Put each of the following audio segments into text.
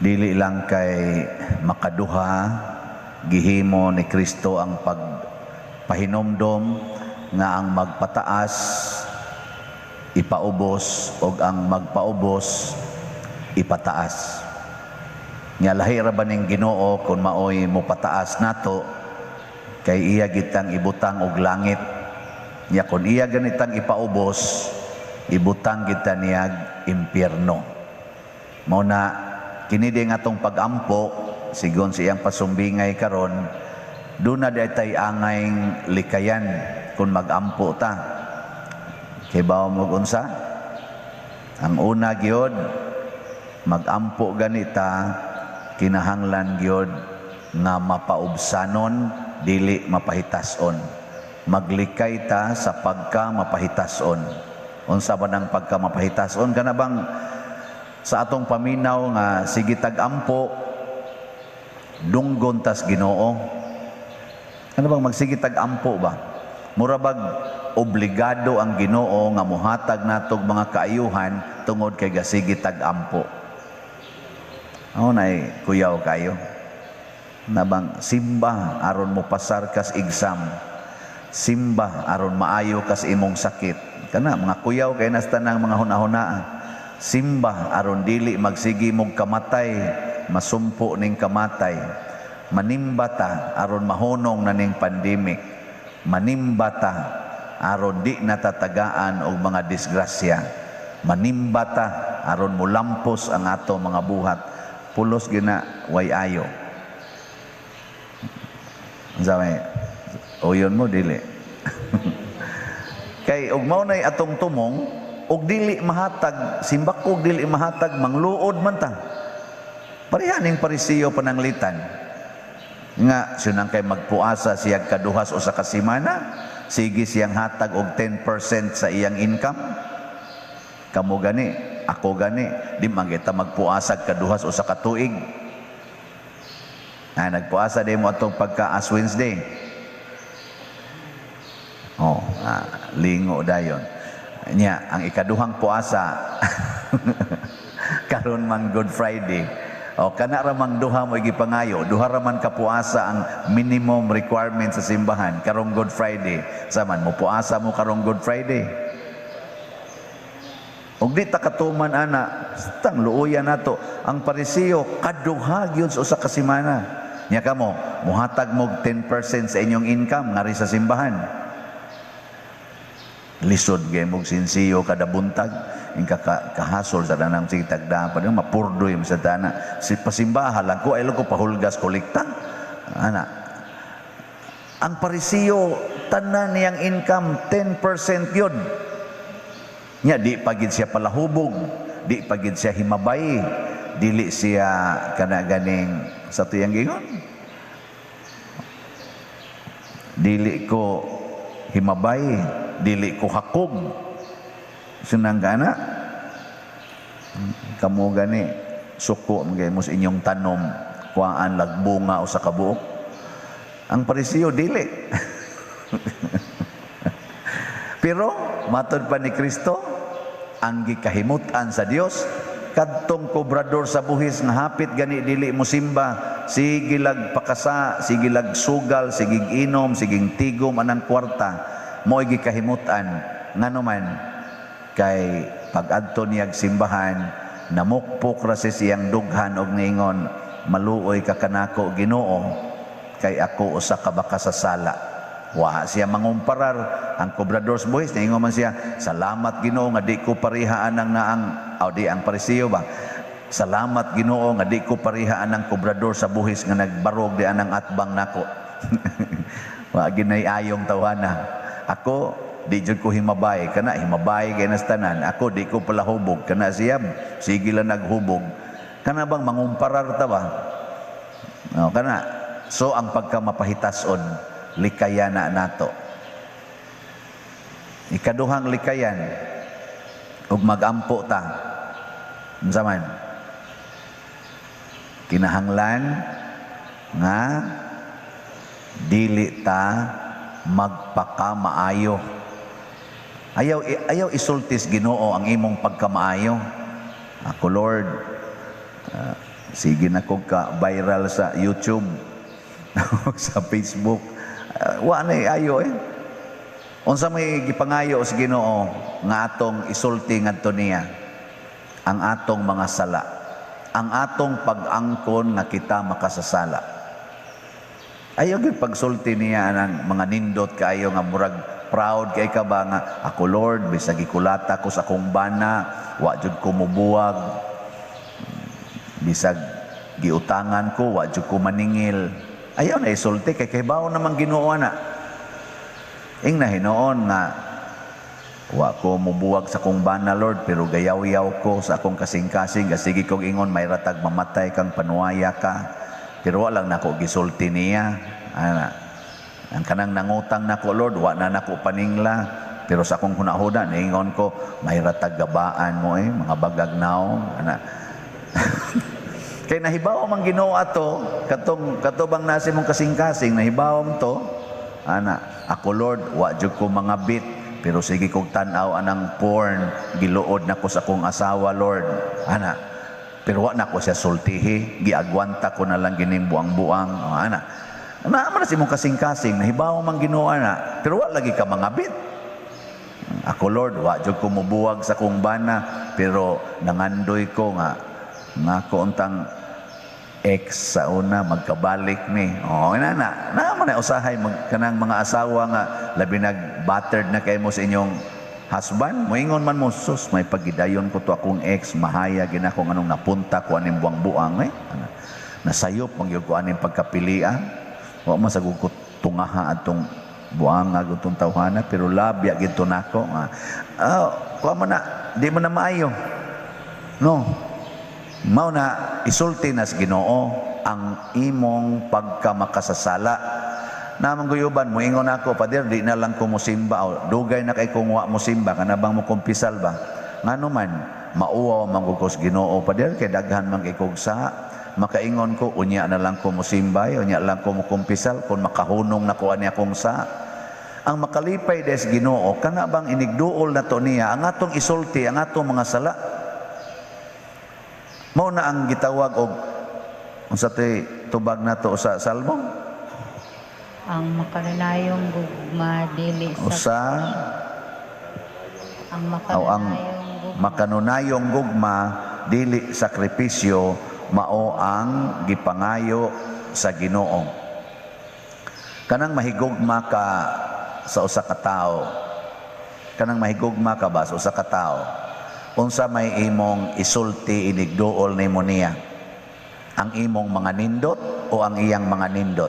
Dili lang kay makaduha gihimo ni Kristo ang pagpahinomdom nga ang magpataas ipaubos og ang magpaubos ipataas. Nga lahi ra ba ning Ginoo kun maoy mo pataas nato kay iya gitang ibutang og langit. Nya kun iya ganitang ipaubos ibutang kita niyag impyerno. Mao na kini di nga tong pagampo sigon siyang pasumbingay karon duna daytay angayng likayan kun magampo ta. Kay bawo mo unsa? Ang una gyud magampo ganita kinahanglan gyud nga mapaubsanon dili mapahitason. Maglikay ta sa pagka mapahitason. Unsa ba nang pagka mapahitason? Kana bang sa atong paminaw nga sige tag-ampo dunggon tas Ginoo? Ano bang magsige tag-ampo ba? Mura bag obligado ang Ginoo nga mohatag natog mga kaayuhan tungod kay gasige tag-ampo. Nay kuyaw kayo. Nabang simba aron mo pasar kas exam. Simba aron maayo kas imong sakit. Kana mga kuyaw kay nas tanang mga hunahunaa. Simba aron dili magsigi mong kamatay, masumpo ning kamatay. Manimbata aron mahunong na ning pandemic. Manimbata aron di natatagaan og mga disgrasya. Manimbata aron mulampos ang ato mga buhat. Pulos gina way ayo. Unsa may uyon mo dili. Kay og mao nay atong tumong og dili mahatag simbak og dili mahatag mangluod man ta. Parehaning Parisiyo pananglitan nga sinang kay magpuasa siya kaduhas usa ka semana sige siyang hatag og 10% sa iyang income. Kamo gani, ako gani, di man kita magpuasa kaduhas usa ka tuig. Nagpuasa di mo atong pagka Ash Wednesday. Lingo dayon. Nya ang ikaduhang puasa karon man Good Friday. Kana ra mang duha mo gipangayo, duha ra man ka puasa ang minimum requirement sa simbahan karong Good Friday. Saman mo puasa mo karong Good Friday. Og di ta katuman ana, stang luoyan nato ang Parisiyo kaduha gyud sa usa ka semana. Nya kamo muhatag mo 10% sa inyong income ngari sa simbahan. Lisod gay mong sinsiyo kada buntag ing kahasol sa tanang sige tagdapan mapurdoy sa dana si pasimbahan lang ko ay ko pahulgas kolekta ana. Ang Parisiyo tanan niyang income 10% yun nya di pagid siya palahubog, di pagid siya himabay, dili siya kana ganing sa tuyang gingon dili ko himabay, dili ko hakog. Sinang gana kamo gani suko mga mo sa inyong tanom kuhaan lagbunga o sa kabuok. Ang Parisiyo dili. Pero matod pa ni Kristo ang gikahimutan sa Dios kadtong kobrador sa buhis nga hapit gani dili mo simba, sige lag pakasa, sige lag sugal, sige inom, sige tigom anang kwarta, mo'y gikahimutan nganuman kay pag-adto niyag simbahan namukpok ra siyang dughan og niingon maluoy ka kanako Ginoo kay ako usa ka baka sa sala. Wa siya mangumparar ang kobrador sa buhis niingon man siya salamat Ginoo nga di ko parihaan ang naang di ang Parisiyo ba. Salamat Ginoo nga di ko parihaan ang kobrador sa buhis nga nagbarog di anang atbang nako. Wa ginay ayong tawana. Ako di jud ko himabay kana himabay kay nas tanan. Ako di ko pala hubog kana siya sige lang naghubog. Kana bang mangumparar ta ba? Kana so ang pagkamapahitason likayan na nato. Ikaduhang likayan ug magampo ta. Unsa man? Kinahanglan nga dili ta magpakamaayo. Ayaw isultis Ginoo ang imong pagkamaayo. Ako Lord, sige na ko ka viral sa YouTube, sa Facebook. Wa na ayo eh. Unsa may gipangayo sa Ginoo nga atong isulti ngadto niya ang atong mga sala, ang atong pag-angkon nga kita makasasala. Ayaw gyud pagsulti niya ng mga nindot kaayo nga murag proud kay ka ba nga ako Lord bisag gikulata ko sa akong bana, wa jud ko mubuwag. Bisag giutangan ko, wa jud ko maningil. Ayaw na isulti kay kaybaw namang Ginoo na. Ing na hinoon nga wa ko mubuwag sa kong bana Lord pero gayaw-yaw ko sa akong kasing-kasing sige kong ingon may ratag mamatay kang panuaya ka pero walang nako gisulti niya ana ang kanang nangutang nako Lord wa na nako paningla pero sa akong hunahuda niingon ko may ratag gabaan mo mga bagagnaw ana kay nahibaw man Ginoo ato katubang nasi mong kasing-kasing nahibaw to ana ako Lord wa jud ko mga bit pero sige kog tan-aw anang porn giluod nako sa akong asawa Lord ana pero wa nako siya sultihi giagwanta ko na lang gining buang-buang ana man si mong kasing-kasing nahibaw man Ginoo ana pero wa lagi ka mga bit ako Lord wa jud ko mubuwag sa akong bana pero nangandoy ko nga ko untang ex sa una magkabalik ni na man na usahay kanang mga asawa nga labi nag-battered na kay mo sa inyong husband moingon man mo sus may pagidayon ko to akong ex mahaya gina ko anong napunta ko aning buang-buang nasayop mangyud ko aning pagkapilian wa man sagud ko tungaha atong buanga gutong tawhana pero labya gid to nako wa man na di man na maayo no. Mao na isulti nas Ginoo ang imong pagkamakasasala. Namang guyuban mo ingon ako pader di na lang ko mosimba o dugay na kay kung wa mosimba kana bang mo kumpisal ba. Ngano man mauwaw mangugos Ginoo pader kay daghan man kay kog sa makaingon ko unya na lang ko mosimba unya lang ko mo kumpisal kun makahunong na ko ani akong sa. Ang makalipay des Ginoo kana bang inigduol na to niya ang atong isulti ang atong mga sala. Mao na ang gitawag og unsa tay tubag nato sa Salmo ang makanunayong gugma dili sa ang makanunayong gugma dili sakripisyo mao ang gipangayo sa Ginoo kanang mahigugma ka sa usa ka tawo kanang mahigugma ka ba sa usa ka tawo unsa may imong isulti inigduol nimo niya ang imong mga nindot o ang iyang mga nindot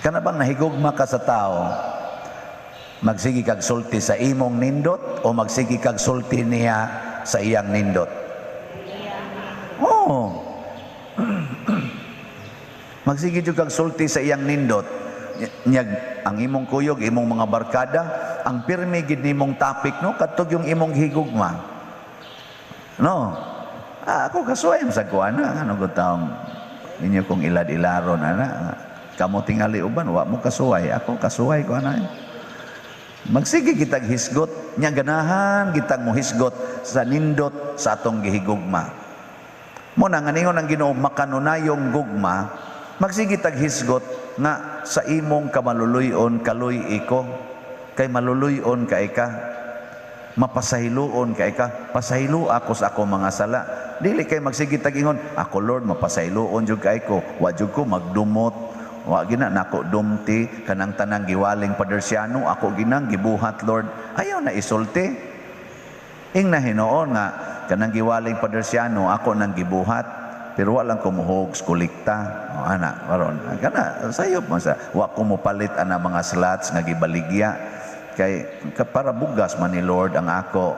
kana bang nahigugma ka sa tao magsigi kag sulti sa imong nindot o magsigi kag sulti niya sa iyang nindot magsigi jud kag sulti sa iyang nindot nyag ang imong kuyog imong mga barkada ang pirmi gid nimong topic no kadtog yung imong higugma no ako kasuway sa kuana ano gud taong ninyo kong ilad-ilaron ana kamo tingali uban wa mo kasuway ako kasuway ko ana magsige kitag hisgot nya ganahan kitag mo hisgot sa nindot sa atong gihigugma mo na nganingon ang Ginoo makanunayong gugma magsige tag hisgot nga sa imong kamaluluyon kaluy iko kay maluluyon kay ka mapasahiluon kay ka pasahilo ako sa akong mga sala dili kay magsige tag ingon ako Lord mapasahiluon jud kay ko wa jud ko magdumot wa gina nako dumti kanang tanang giwaling padersyano ako ginang gibuhat Lord ayaw na isulti ing na hinoon nga kanang giwaling padersyano ako nang gibuhat pero walang kumuhog kolekta ana maron kana sayop man sa wa ko mopalit ana mga slots nga gibaligya kay para bugas man ni Lord ang ako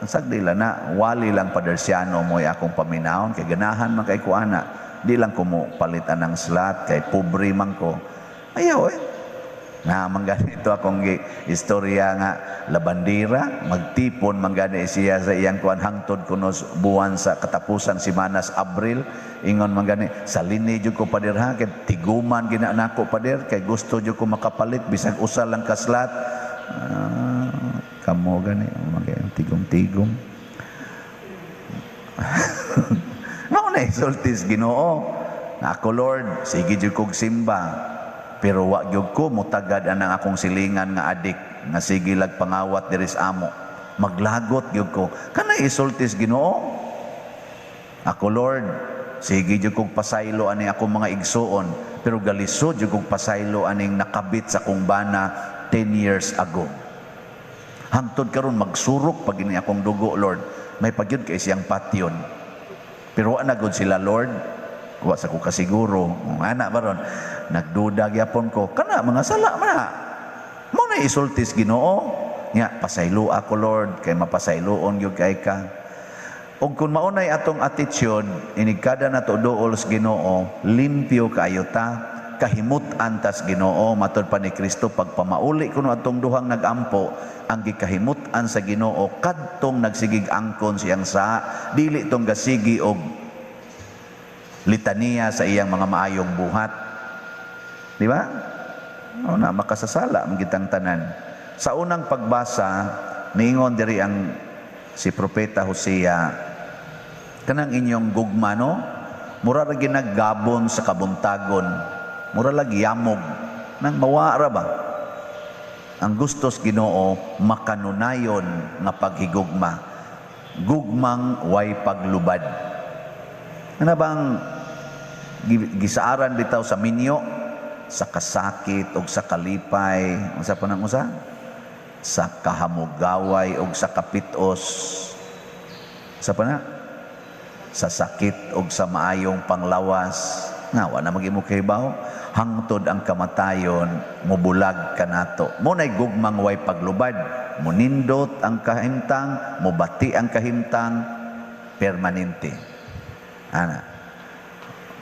sagdila na wali lang padersyano mo akong paminahon kay ganahan man kay ko ana di lang ko mo palit anang slot kay pobre man ko ayaw na mangganito akong istorya nga labandira magtipon manggani siya sa iyang kuan hangtod kunos buwan sa katapusan semanas Abril ingon manggani salini jud ko pader ha kay tiguman gina nako pader kay gusto jud ko makapalit bisag usa lang ka slot kamo gani tigom-tigom. Mao na isultis Ginoo. Nga ako Lord, sige jud kog simba. Pero wa gyud ko mutagad anang akong silingan nga adik nga sige lag pangawat diri sa amo. Maglagot gyud ko. Kana isultis Ginoo. Ako Lord, sige jud kog pasaylo ani akong mga igsuon, pero galisod jud kog pasaylo aning nakabit sa kong bana 10 years ago. Hangtod karon magsurok pag ini akong dugo Lord. May pagyud kay siyang patyon. Pero wa na gud sila Lord. Wa sa ko kasiguro. Ana baron nagduda gyapon ko. Kana mga sala man. Mo na isultis Ginoo. Nya pasaylo ako Lord kay mapasayloon gyud kay ka. Og kung maunay atong attitude inig kada nato duol sa Ginoo, limpyo kaayo ta, kahimut-an tas Ginoo matud pa ni Kristo pagpamauli kuno atong duhang nagampo ang gikahimut-an sa Ginoo kadtong nagsigig angkon siyang sa dili tong gasigi og litania sa iyang mga maayong buhat. Di ba? O na makasasala ang gitang tanan. Sa unang pagbasa, niingon diri ang si Propeta Hosea, kanang inyong gugma, no? Mura ra ginaggabon sa kabuntagon. Mura lagi yamog. Nang mawara ba? Ang gustos Ginoo, makanunayon nga paghigugma. Gugmang way paglubad. Ano bang gisaaran bitaw sa minyo? Sa kasakit o sa kalipay. Usa pa nang usa? Sa kahamugaway o sa kapitos. Sa pa na? Sa sakit o sa maayong panglawas. Nga, wala mag-imo kahibaw. Hangtod ang kamatayon, mubulag kanato. Muna'y gugmang way paglubad. Munindot ang kahimtang, mubati ang kahimtang, permanente. Ana.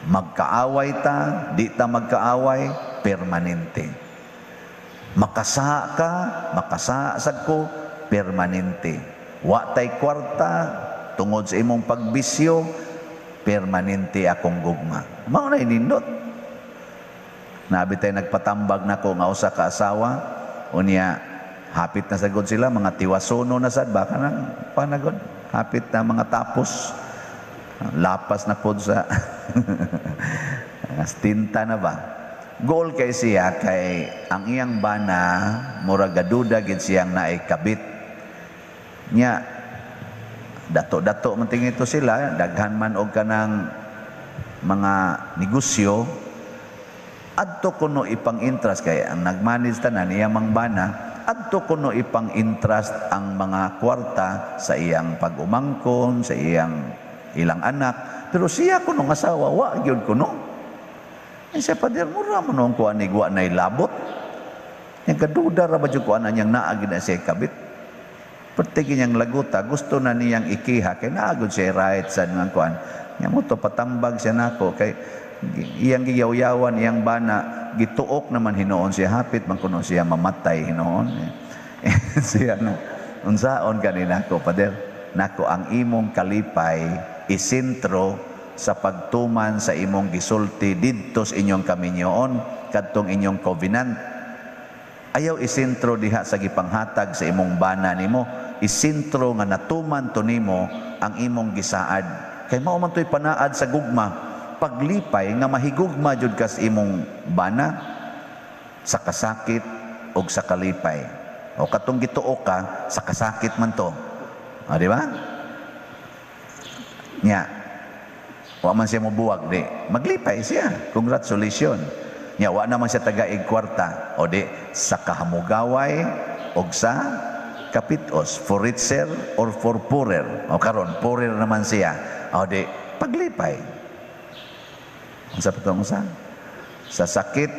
Magkaaway ta, di ta magkaaway, permanente. Makasaha ka, makasahasag ko, permanente. Wa tay kwarta, tungod sa imong pagbisyo, permanente akong gugma. Mao na inindot. Nabi tayo nagpatambag na ko nga usa ka asawa, unya hapit na sagod sila, mga tiwasono na sad, baka nang panagod, hapit na mga tapos, lapas na pod sa tinta na ba. Goal kay siya kay ang iyang bana mura gaduda gid siyang naay kabit nya dato-dato man tingin ito sila daghan man og kanang mga negosyo adto kuno ipang interest kay ang nagmanage tanan iyang mang bana adto kuno ipang interest ang mga kwarta sa iyang pag-umangkon sa iyang ilang anak pero siya kuno nga asawa wa gyud kuno. Siya pader mura mo nung kuha ni guwa na ilabot. Yung kaduda ra ba yung kuha na niyang naagin na siya kabit. Pertigi niyang laguta, gusto na niyang ikiha, kay naagod siya right sa niyang kuha. Niya mo to patambag siya nako, kay iyang giyaw-yawan, iyang bana, gituok naman hinoon siya, hapit man kuno siya mamatay hinoon. Siya na, unsaon kanina ko, pader, nako ang imong kalipay, isintro, sa pagtuman sa imong gisulti didto sa inyong kaminyoon kadtong inyong covenant. Ayaw isintro diha sa gipanghatag sa imong bana nimo, isintro nga natuman to nimo ang imong gisaad. Kay mao man toy panaad sa gugma, paglipay nga mahigugma jud kas imong bana sa kasakit o sa kalipay. O katong gituo ka sa kasakit man to. O di ba? Nya wa man siya mobuwag di maglipay siya, congratulations. Nya wa naman siya tagaig kwarta o di sa kahamugaway o sa kapitos, for richer or for poorer. O karon poorer naman siya o di paglipay. Unsa pa tong usa? Sa sakit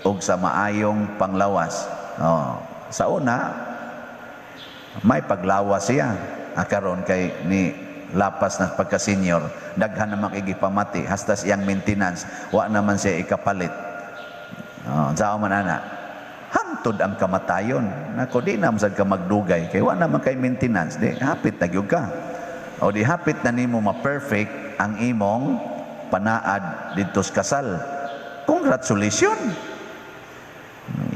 o sa maayong panglawas. O, sa una may paglawas siya karon kay ni lapas na pagka-senior, daghan na makigipamati, hasta siyang maintenance, wa naman siya ikapalit. Saan man ana? Hangtod ang kamatayon. Nako, di naman sad ka magdugay, kay wa naman kay maintenance, di, hapit na gyud ka. O di hapit na nimo ma-perfect ang imong panaad dito sa kasal. Congratulations!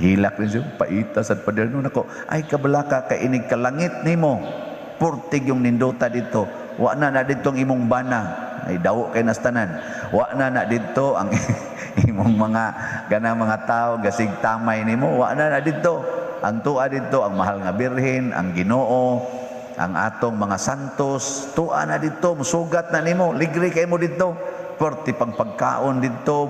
Hilak rin siya, paita sa pader nun ako, ay kabalaka, kainig kalangit nimo. purtig yung ninduta dito. Wa na ditong imong bana. Ay daw kay nastanan. Wa na dito ang imong mga mga tao gasig tamay nimo. Wa na dito. Ang tuwa dito ang mahal nga birhen, ang Ginoo, ang atong mga santos. Tuwa na dito, musugat na nimo. Ligri kay mo dito. Porti pagkaon dito.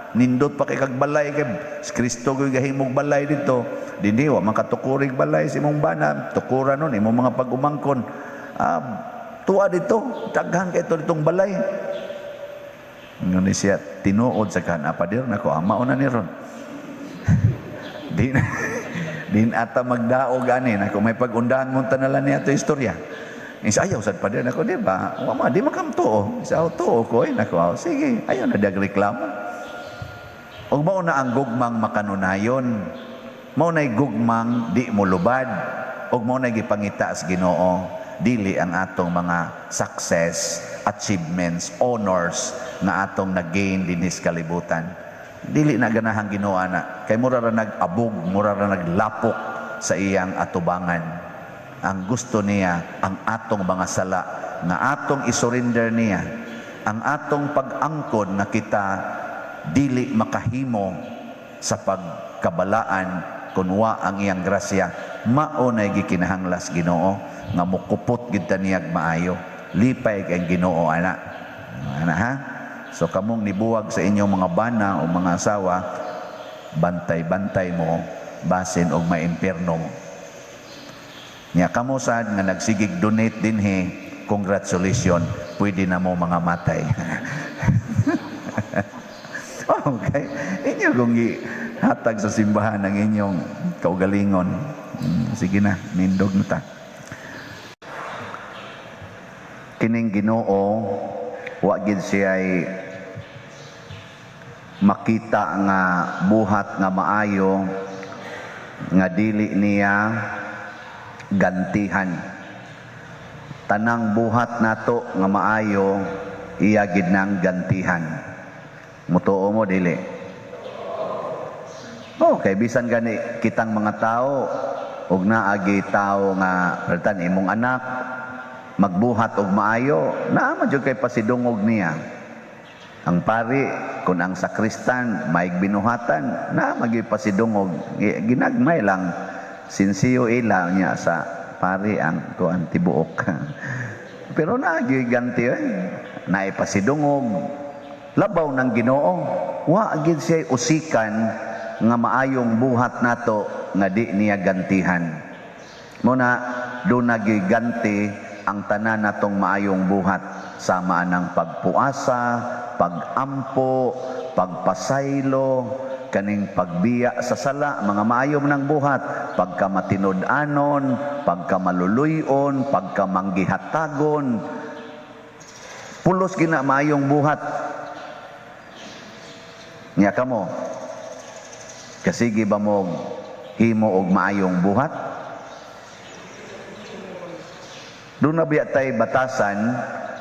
Nindot pa kay kagbalay kay Kristo ko'y gahimog balay dito. Dindi wa makatukurig balay si imong bana. Tukura nun imong mga pag-umangkon. Tuwa dito, daghan kay ditong balay. Ngunit siya tinuod sa kan apadir nako ama una ni ron. Din ata magdaog ani nako may pag-undahan mo tanalan niya to istorya. Isa ayaw sad padir nako di ba? Wa di makamtuo. Isa tuo ko nako sige, ayaw na dagreklamo. Og mao na ang gugmang makanunayon. Mao nay gugmang di mo lubad. Og mao nay gipangita sa Ginoo dili ang atong mga success, achievements, honors na atong nag-gain dinis kalibutan. Dili na ganahang Ginoo ana. Kay mura ra nag-abog, mura ra naglapok sa iyang atubangan. Ang gusto niya ang atong mga sala nga atong isurrender niya. Ang atong pag-angkon na kita dili makahimo sa pagkabalaan kunwa ang iyang grasya. Mao nay gikinahanglas Ginoo nga mukupot gid ta niyag maayo. Lipay kay Ginoo ana. Ana ha? So kamong nibuwag sa inyong mga bana o mga asawa, bantay-bantay mo basin og maimpierno mo. Nya kamo sad nga nagsigig donate dinhi, congratulations, pwede na mo mga matay. Okay, inyo kung hatag sa simbahan ang inyong kaugalingon. Sige na, nindog na ta. Kining Ginoo wa gid siya makita nga buhat nga maayo nga dili niya gantihan. Tanang buhat nato nga maayo iya gid nang gantihan. Mutuo mo dili. Okay, bisan gani kitang mga tao ug naagi tao nga pertan imong anak magbuhat og maayo, naama jud kay pasidungog niya. Ang pari kun ang sakristan may binuhatan, naama gyud pasidungog. Ginagmay lang sinsiyo ila niya sa pari ang tuan tibuok. Pero naagi ganti naay pasidungog. Labaw ng Ginoo, wa gid siya usikan nga maayong buhat nato nga di niya gantihan. Muna do nagiganti ang tanan natong maayong buhat, sama ng pagpuasa, pagampo, pagpasaylo, kaning pagbiya sa sala, mga maayong ng buhat, pagkamatinud-anon, pagkamaluluyon, pagkamanggihatagon, pulos gina maayong buhat. Nya kamo, kasigi ba mo himo og maayong buhat? Doon na biya tay batasan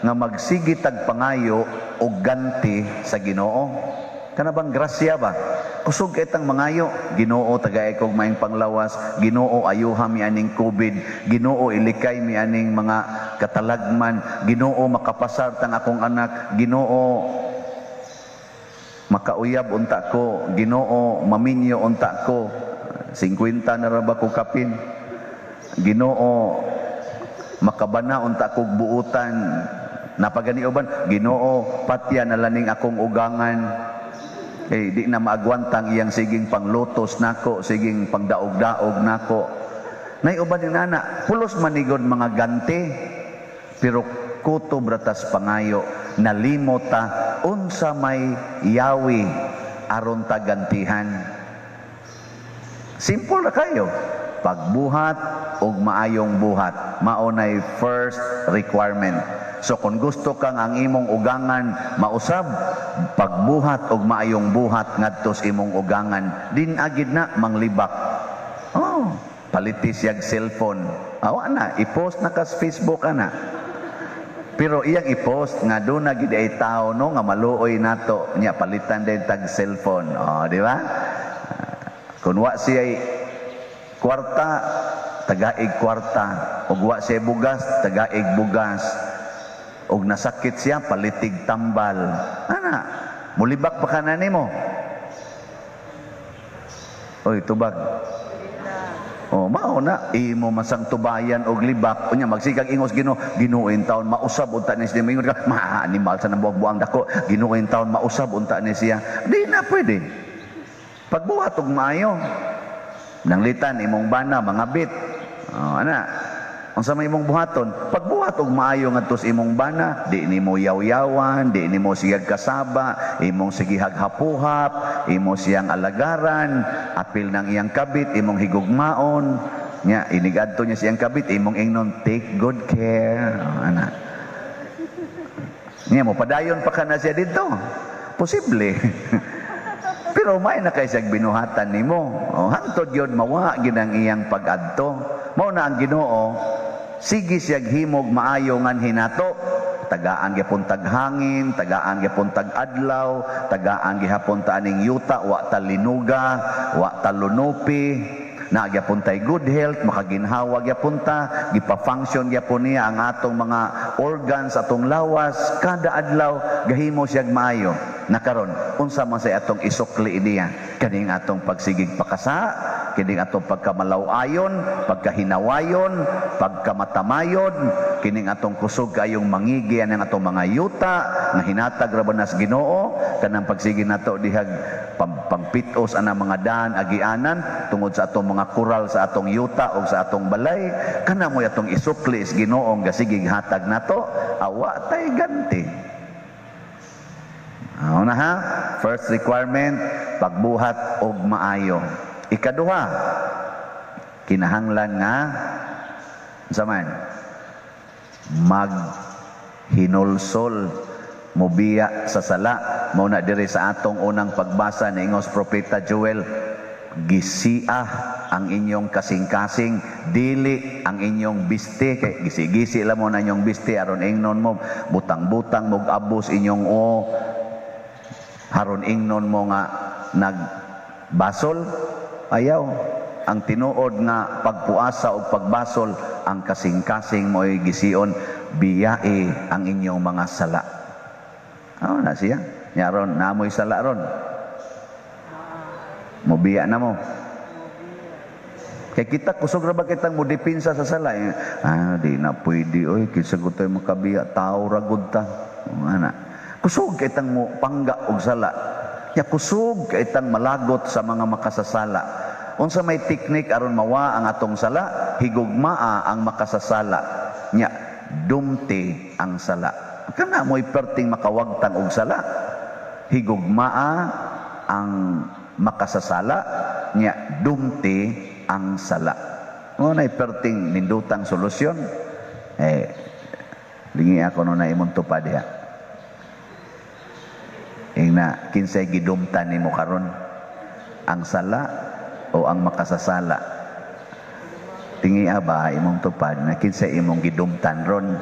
nga magsigi tag pangayo o ganti sa Ginoo. Kana bang grasya ba? Kusog kitang mangayo, Ginoo tagay kog maing panglawas, Ginoo ayuha mi aning COVID, Ginoo ilikay mi aning mga katalagman, Ginoo makapasar tang akong anak, Ginoo makauyab unta ko, Ginoo maminyo unta ko, 50 na ra ba ko kapin, Ginoo makabana unta kog buutan, napaganiuban, Ginoo patya na laning akong ugangan, di na maagwantang iyang siging panglutos nako, siging pangdaog-daog nako. Nay uban ni nana, pulos manigod mga ganti, pero kuto bratas pangayo, nalimota unsa may yawi aron ta gantihan. Simple na kayo. Pagbuhat og maayong buhat, maunay first requirement. So kung gusto kang ang imong ugangan mausab, pagbuhat og maayong buhat ngadto sa imong ugangan, din agid na manglibak. Palitis yag cellphone. Awa na, i-post na ka sa Facebook ana. Pero iyang i-post nga do na gid ay tao no nga maluoy nato nya palitan din tag cellphone. Di ba? Kun wa siya kwarta tagaig kwarta, ug wa siya bugas, tagaig bugas, ug nasakit siya, palitig tambal. Ana, mulibak pa ka na nimo. Oy, tubag. Oh, mao na imo masang tubayan og libak unya magsikag ingos Ginoo taon mausab unta ni siya mingon ka animal sa nabuang dako Ginoo taon mausab unta ni siya di na pwede pagbuhat og maayo nanglitan imong bana mga bit ana unsa may imong buhaton pagbuhat og maayo ngadto sa imong bana di nimo yaw-yawan di nimo sigag kasaba imong sige haghapuhap imo siyang alagaran apil ng iyang kabit imong higugmaon nya inigadto niya siyang kabit imong ingnon take good care ana nya mo padayon pa kana siya dito posible pero may na kay siyang binuhatan nimo hangtod gyud mawa gid ang iyang pag-adto mao na ang Ginoo sige siyag himog maayo ngan hinato tagaan gyapon tag hangin tagaan gyapon tag adlaw tagaan gihapon ta aning yuta wa ta linuga wa ta lunupi na gyapon tay good health makaginhawa gyapon ta gipa-function gyapon niya ang atong mga organs atong lawas kada adlaw gahimo siyag maayo na karon unsa man say atong isukli niya kaning atong pagsigig pakasa kining atong pagkamalaw-ayon, pagkahinawayon, pagkamatamayon, kining atong kusog kayong mangigi ang atong mga yuta nga hinatag ra banas Ginoo kanang pagsigi nato dihag pampitos ana mga daan agianan tungod sa atong mga kural sa atong yuta o sa atong balay kana mo atong isukli is Ginoo nga sige hatag nato awa tay ganti. Na ha? First requirement, pagbuhat og maayo. Ikaduha, kinahanglan nga saman maghinulsol mobiya sa sala mao na diri sa atong unang pagbasa ni ingos propeta Joel gisia ang inyong kasing-kasing dili ang inyong biste kay gisi-gisi la mo na inyong biste aron ingnon mo butang-butang mog abos inyong haron ingnon mo nga nagbasol ayaw ang tinuod nga pagpuasa o pagbasol ang kasing-kasing mo'y gision biyae ang inyong mga sala. Na siya yaron namoy sala ron mobiya na mo kay kita kusog ra ba kitang mo dipinsa sa sala di na pwede oy kinsa gud tay makabiya tao ra gud ta ana kusog kitang mo pangga og sala nya kusog kitang malagot sa mga makasasala unsa may teknik aron mawa ang atong sala higugmaa ang makasasala nya dumti ang sala kana mo'y perting makawagtang og sala higugmaa ang makasasala nya dumti ang sala mo nay perting nindutang solusyon lingi ako no na imong tupad diha ingna kinsay gidumtan nimo karon ang sala o ang makasasala tingi ba imong tupad na kinsay imong gidumtan ron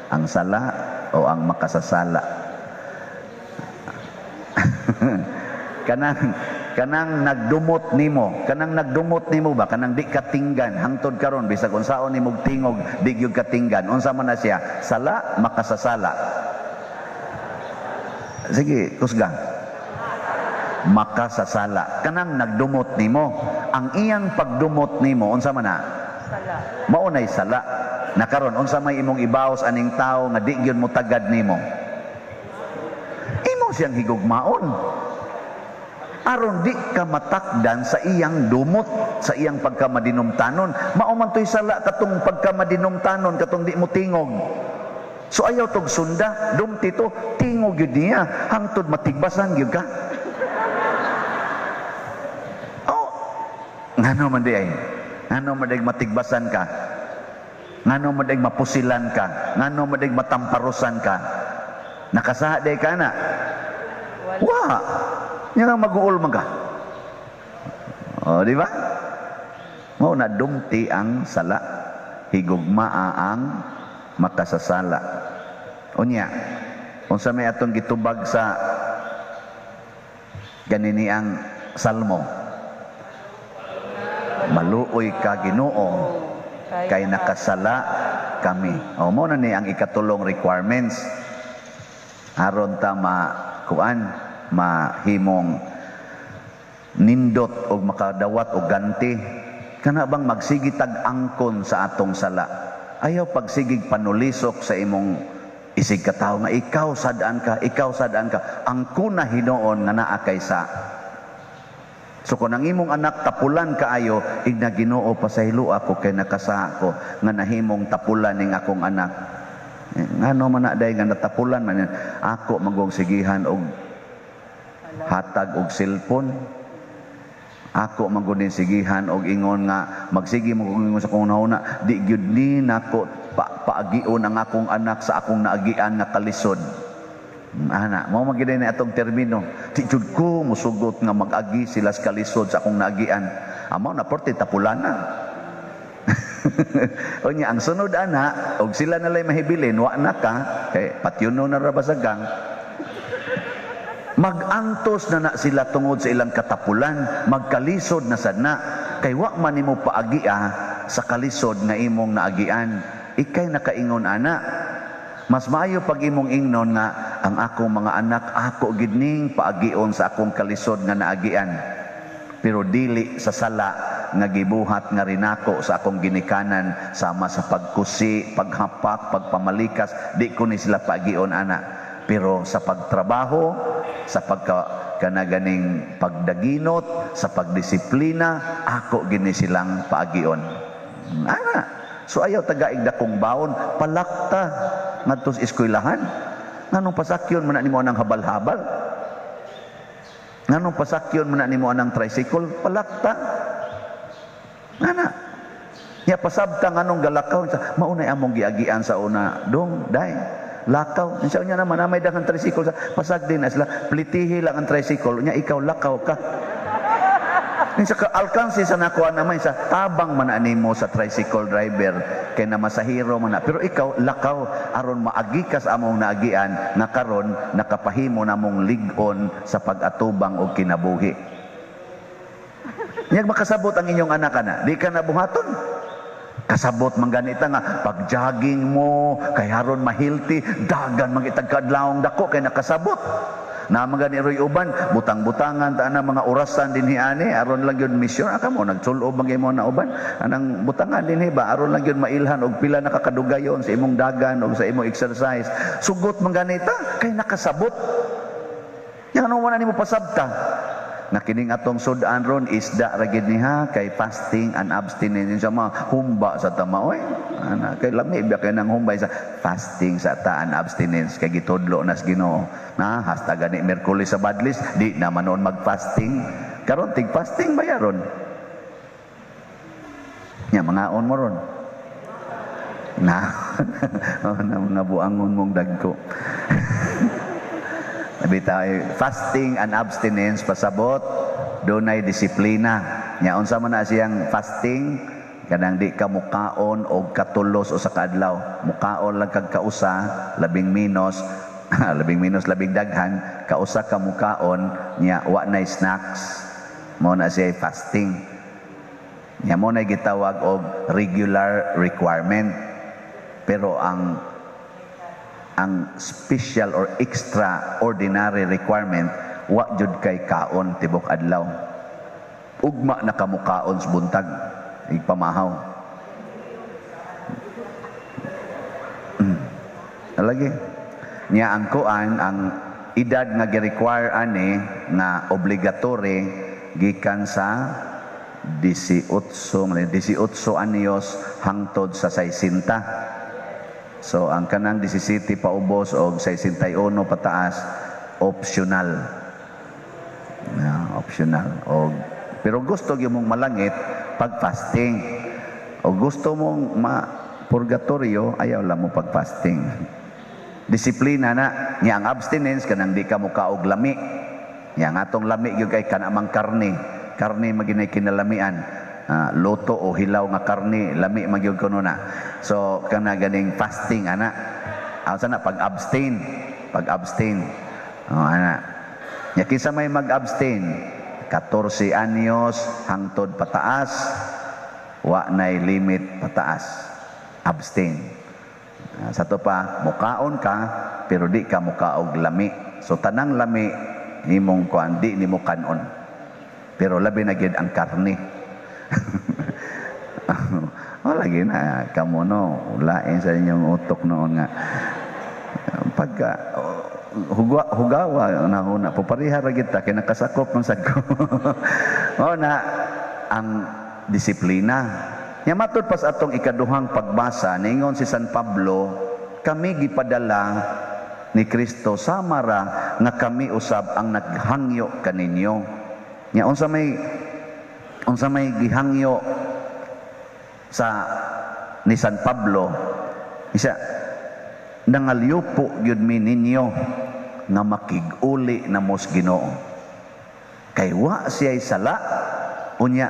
ang sala o ang makasasala kanang nagdumot nimo ba kanang di katinggan hangtod karon bisag unsaon nimog tingog di gyud katinggan unsa man na siya sala makasasala sige kusga makasasala kanang nagdumot nimo ang iyang pagdumot nimo unsa man na Sala. mao nay sala na karon unsa may imong ibaos aning tawo nga di gyud mo tagad nimo imo siyang higugmaon aron di ka matakdan sa iyang dumot sa iyang pagkamadinumtanon mao man toy sala katong pagkamadinumtanon katong di mo tingog so ayaw tog sunda dumti to tingog gyud niya hangtod matigbasan gyud ka ngano man di ay ngano man day matigbasan ka ngano man day mapusilan ka ngano man day matamparusan ka nakasaha day ka na wa nya mag-uol man ka di ba mao na dumti ang sala higugmaa ang makasasala unya unsa may atong gitubag sa ganini ang salmo maluoy ka Ginoo kay nakasala kami. O mo na ni ang ikatulong requirements aron ta mahimong nindot og makadawat og ganti. Kana bang magsigitag angkon sa atong sala. Ayaw pagsigig panulisok sa imong isig katawo nga ikaw sadaan ka. Angkon na hinuon nga naa kaysa. So kung ang imong anak tapulan kaayo, igna Ginoo pasahilo ako kay nakasa ako nga nahimong tapulan ning akong anak. Ngano man na day nga natapulan man yan. Ako magong sigihan og hatag og cellphone. Ako magunin sigihan og ingon nga magsigi mo kung ingon sa kong nauna di gyud ni nako paagion ang akong anak sa akong naagian nga kalisod. Ana, mao magid ni atong termino. Di jud ko musugot nga mag-agi sila sa kalisod sa akong naagian. Amo na porte tapulana. Unya ang sunod ana og sila nalay mahibilin wa na ka kay patyuno na ra basagang. Magantos na sila tungod sa ilang katapulan, magkalisod na sadna kay wa man nimo paagia sa kalisod nga imong naagian. Ikay nakaingon ana. Mas maayo pag imong ingnon nga ang akong mga anak ako gid ning paagion sa akong kalisod nga naagian. Pero dili sa sala nga gibuhat nga rinako sa akong ginikanan sama sa pagkusi, paghapak, pagpamalikas, di ko ni sila paagion ana. Pero sa pagtrabaho, sa kanaganing pagdaginot, sa pagdisiplina, ako gini silang paagion. Ana. So ayaw tagaig dakong baon, palakta ngadto sa eskwelahan. Nganong pasakyon man nimo anang habal-habal? Nganong pasakyon man nimo anang tricycle? Palakta. Ana. Ya pasabta nganong galakaw sa maunay among giagian sa una, dong, day. Lakaw. Insa niya naman may daghang tricycle sa pasag din na sila plitihi lang ang tricycle nya ikaw lakaw ka. Insa ka alkansi sa nakuha naman sa tabang man animo sa tricycle driver kay na masahiro man na. Pero ikaw lakaw aron maagi ka sa among naagian nga karon nakapahimo namong ligon sa pag-atubang og kinabuhi. Nyag makasabot ang inyong anak ana, di ka na buhaton. Kasabot man ganita nga pag-jogging mo kay haron ma-healthy dagan magitag kadlawong dako kay nakasabot na mga ni Roy uban butang-butangan ta na mga orasan dinhi ani aron lang gyud mission aka mo nagsulob magay mo na uban anang butangan dinhi ba aron lang gyud mailhan og pila nakakadugayon sa imong dagan og sa imong exercise sugot man ganita kay nakasabot yang ano man nimo pasabta na kining atong sudan ron isda ra gid niha kay fasting and abstinence sa mga humba sa tamaoy ana kay lami biya kay nang humbay sa fasting sa ta and abstinence kay gitudlo nas Ginoo na hasta gani Miyerkules sa Badlis di na manon mag-fasting karon tig fasting bayaron nya mangaon mo ron na nabuangon mong dagko. Bitaw fasting and abstinence pasabot dunay disiplina nya unsa man na siyang fasting kanang di ka mukaon og katulos o sa kadlaw mukaon lang kag kausa labing minus labing daghan kausa ka mukaon nya wa nay snacks mo na siya fasting nya mo na gitawag og regular requirement pero ang special or extraordinary requirement wa jud kay kaon tibok adlaw ugma na kamukaon sa buntag igpamahaw lagi niya ang kuan ang edad nga gi-require ani nga obligatory gikan sa 18 anyos hangtod sa 60. So ang kanang 17 paubos og 61 pataas optional. Optional. Pero gusto gyud mong malangit pag fasting. O gusto mong purgatorio ayaw lang mo pag fasting. Disiplina na nya ang abstinence kanang di ka mukaog lami. Nya ang atong lami gyud kay kanamang karne. Karne maginay kinalamian. Loto o hilaw nga karne lami magyud kuno na so kana ganing fasting ana asa na pag-abstain ana nya kinsa may mag-abstain 14 anyos hangtod pataas Wa nay limit pataas. Abstain. Sa to pa, mukaon ka, pero di ka mukaog lami. So tanang lami, imong kuan, di ni mo kanon. Pero labi na gid ang karne. O lagi na, kamo no, ulain sa inyong utok noon nga. Pagka, hugawa, una, pupariha ra kita, kaya nakasakop ng sago. O na, ang disiplina. Nya matud pas atong ikaduhang pagbasa, ningon si San Pablo, kami gipadala ni Kristo samara nga kami usab ang naghangyo kaninyo. Nya unsa may gihangyo sa ni San Pablo, isa nangalyupo gyud mi ninyo nga makig-uli na mos Ginoo. Kay wa siya'y sala, unya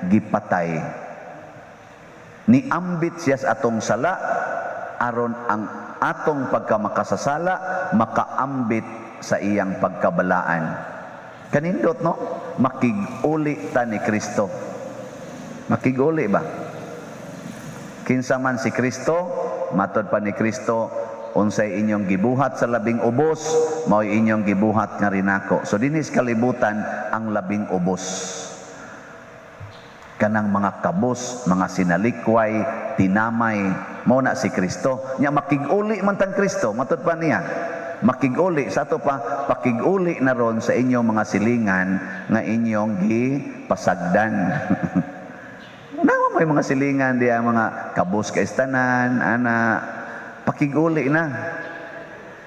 gipatay. Niambit siya sa atong sala aron ang atong pagkamakasasala makaambit sa iyang pagkabalaan. Kanindot no, makig-uli ta ni Kristo. Makig-uli ba? Kinsa man si Kristo, matod pa ni Kristo, unsay inyong gibuhat sa labing ubos, mao'y inyong gibuhat nga rinako. So dinis kalibutan ang labing ubos. Kanang mga kabos, mga sinalikway, tinamay, mao na si Kristo. Nya makig-uli man tang Kristo, matud pa niya. Makig-uli sa ato pa, pakig-uli na ron sa inyong mga silingan nga inyong gipasagdan. Nawa may mga silingan diya, mga kabos kay istanan, ana, pakig-uli na.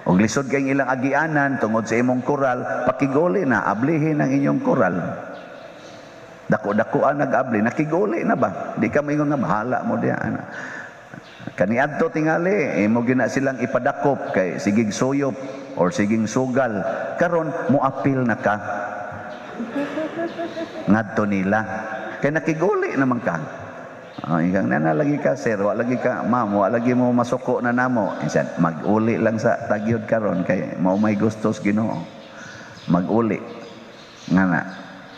Og lisod kay ilang agianan tungod sa imong koral, pakig-uli na, ablihin ang inyong koral. Dako-dakoan nag-abli, nakiguli na ba? Di ka maingon nga bahala mo diya. Kaniadto tingali, mo gina silang ipadakop kay sigig suyop or siging sugal. Karon muapil na ka. Ngadto nila. Kay nakiguli naman ka. Ikang lagi ka, sir, wa lagi ka, ma'am, wa lagi mo masuko na namo. Insan, mag-uli lang sa tagyod karon kay mao may gustos Ginoo. Mag-uli. Nga na.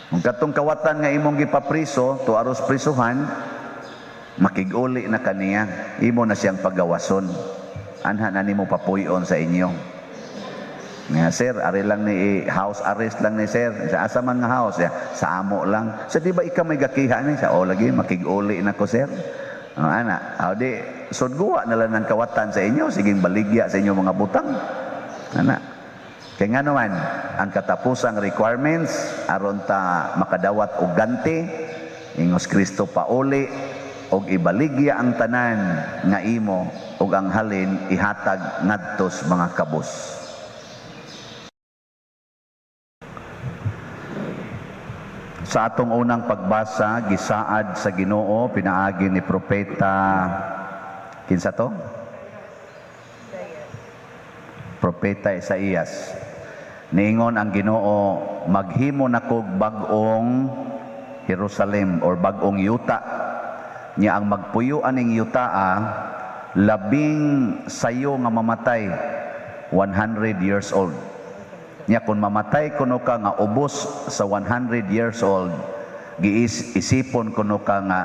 Kung katong kawatan nga imong gipapriso, tuaros prisuhan, makig-uli na kaniya, imo na siyang pagawason. Anha na nimo papuyon sa inyo. Nga, sir, ari lang ni house arrest lang ni sir. Sa asa man nga house, sa amo lang. So di ba ikaw may gakiha ni sa lagi makig-uli na ko, sir. Ana, di sudguwa na lang ng kawatan sa inyo, siging baligya sa inyo mga butang. Ana. Kaya nga naman, ang katapusang requirements, aron ta makadawat og ganti, ingos Kristo pauli, og ibaligya ang tanan nga imo, og ang halin ihatag ngadtos mga kabos. Sa atong unang pagbasa, gisaad sa Ginoo, pinaagi ni Propeta, kinsa to? Propeta Isaías. Niingon ang Ginoo, maghimo na kog bag-ong Jerusalem or bag-ong yuta. Nya ang magpuyo aning yutaa, labing sayo nga mamatay, 100 years old. Nya kung mamatay kuno ka nga ubos sa 100 years old, isipon kuno ka nga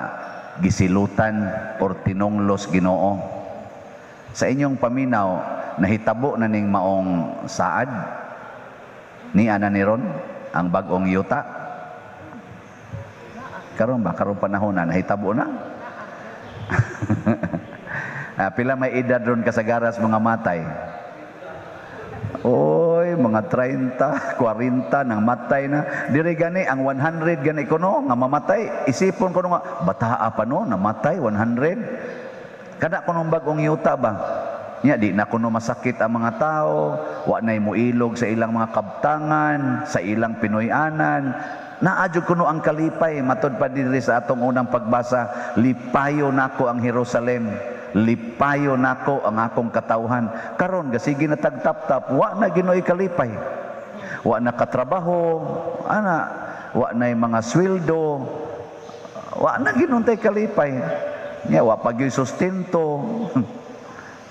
gisilutan or tinonglos Ginoo. Sa inyong paminaw, nahitabo na ning maong saad, ni ana ni ron ang bag-ong yuta. Karon panahon na nahitabo na. Pila may edad ron kasagaras mga matay? Oy, mga 30, 40 nang matay na. Diri gani ang 100 gani kuno nga mamatay. Isipon kuno nga bataa pa no namatay 100. Kada kuno bag-ong yuta ba? Nya di na kuno masakit ang mga tao, wa nay moilog sa ilang mga kabtangan, sa ilang Pinoyanan. Naadyo kuno ang kalipay, matud pa diri sa atong unang pagbasa, lipayo nako ang Jerusalem, lipayo nako ang akong katawhan. Karon gasigi na tagtap-tap, wa na Ginoy kalipay. Wa na katrabaho, wa na mga sweldo, wa na ginuntay kalipay. Nya wa pa gyud sustento.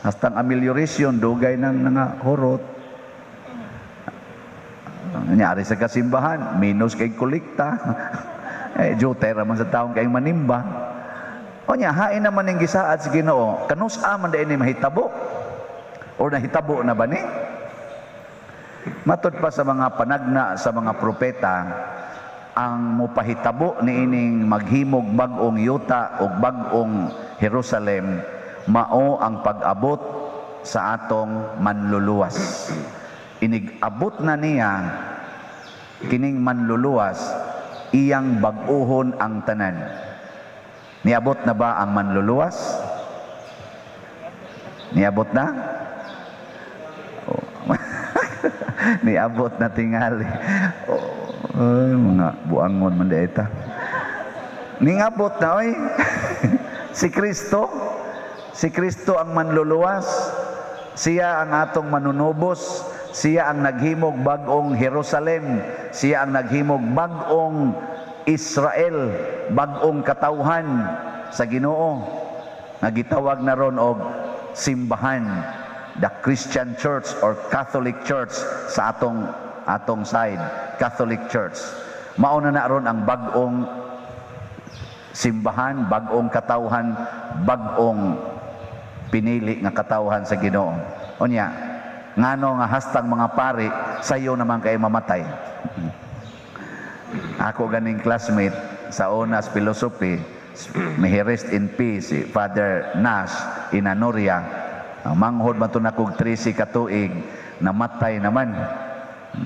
Hastang amelioration, dugay ng horot. Nangyari sa kasimbahan, minus kay kolekta. Jote raman sa taong kay manimba. O niya, hain naman ng gisaad sa Ginoo, kanusa man din ni mahitabo? O nahitabo na ba ni? Matod pa sa mga panagna sa mga propeta, ang mupahitabo ni ining maghimog bag-ong yuta o bag-ong Jerusalem, mao ang pag-abot sa atong manluluwas. Inig-abot na niya kining manluluwas, iyang bag-uhon ang tanan. Niabot na ba ang manluluwas? Niabot na? Oh. Niabot na tingali. Ay, mga buangon man daita. Ningabot na, oy. Si Kristo ang manluluwas. Siya ang atong manunubos. Siya ang naghimog bag-ong Jerusalem. Siya ang naghimog bag-ong Israel, bag-ong katawhan sa Ginoo. Nagitawag na ron og simbahan, the Christian Church or Catholic Church sa atong side, Catholic Church. Mauna na ron ang bag-ong simbahan, bag-ong katawhan, bag-ong pinili nga katawhan sa Ginoo. Unya, ngano nga hastang mga pari sayo naman kay mamatay. Ako ganing classmate sa UNAS Philosophy, may rest in peace, si Father Nash Inanoria. Manghod man to nakog 13 katuig, namatay naman.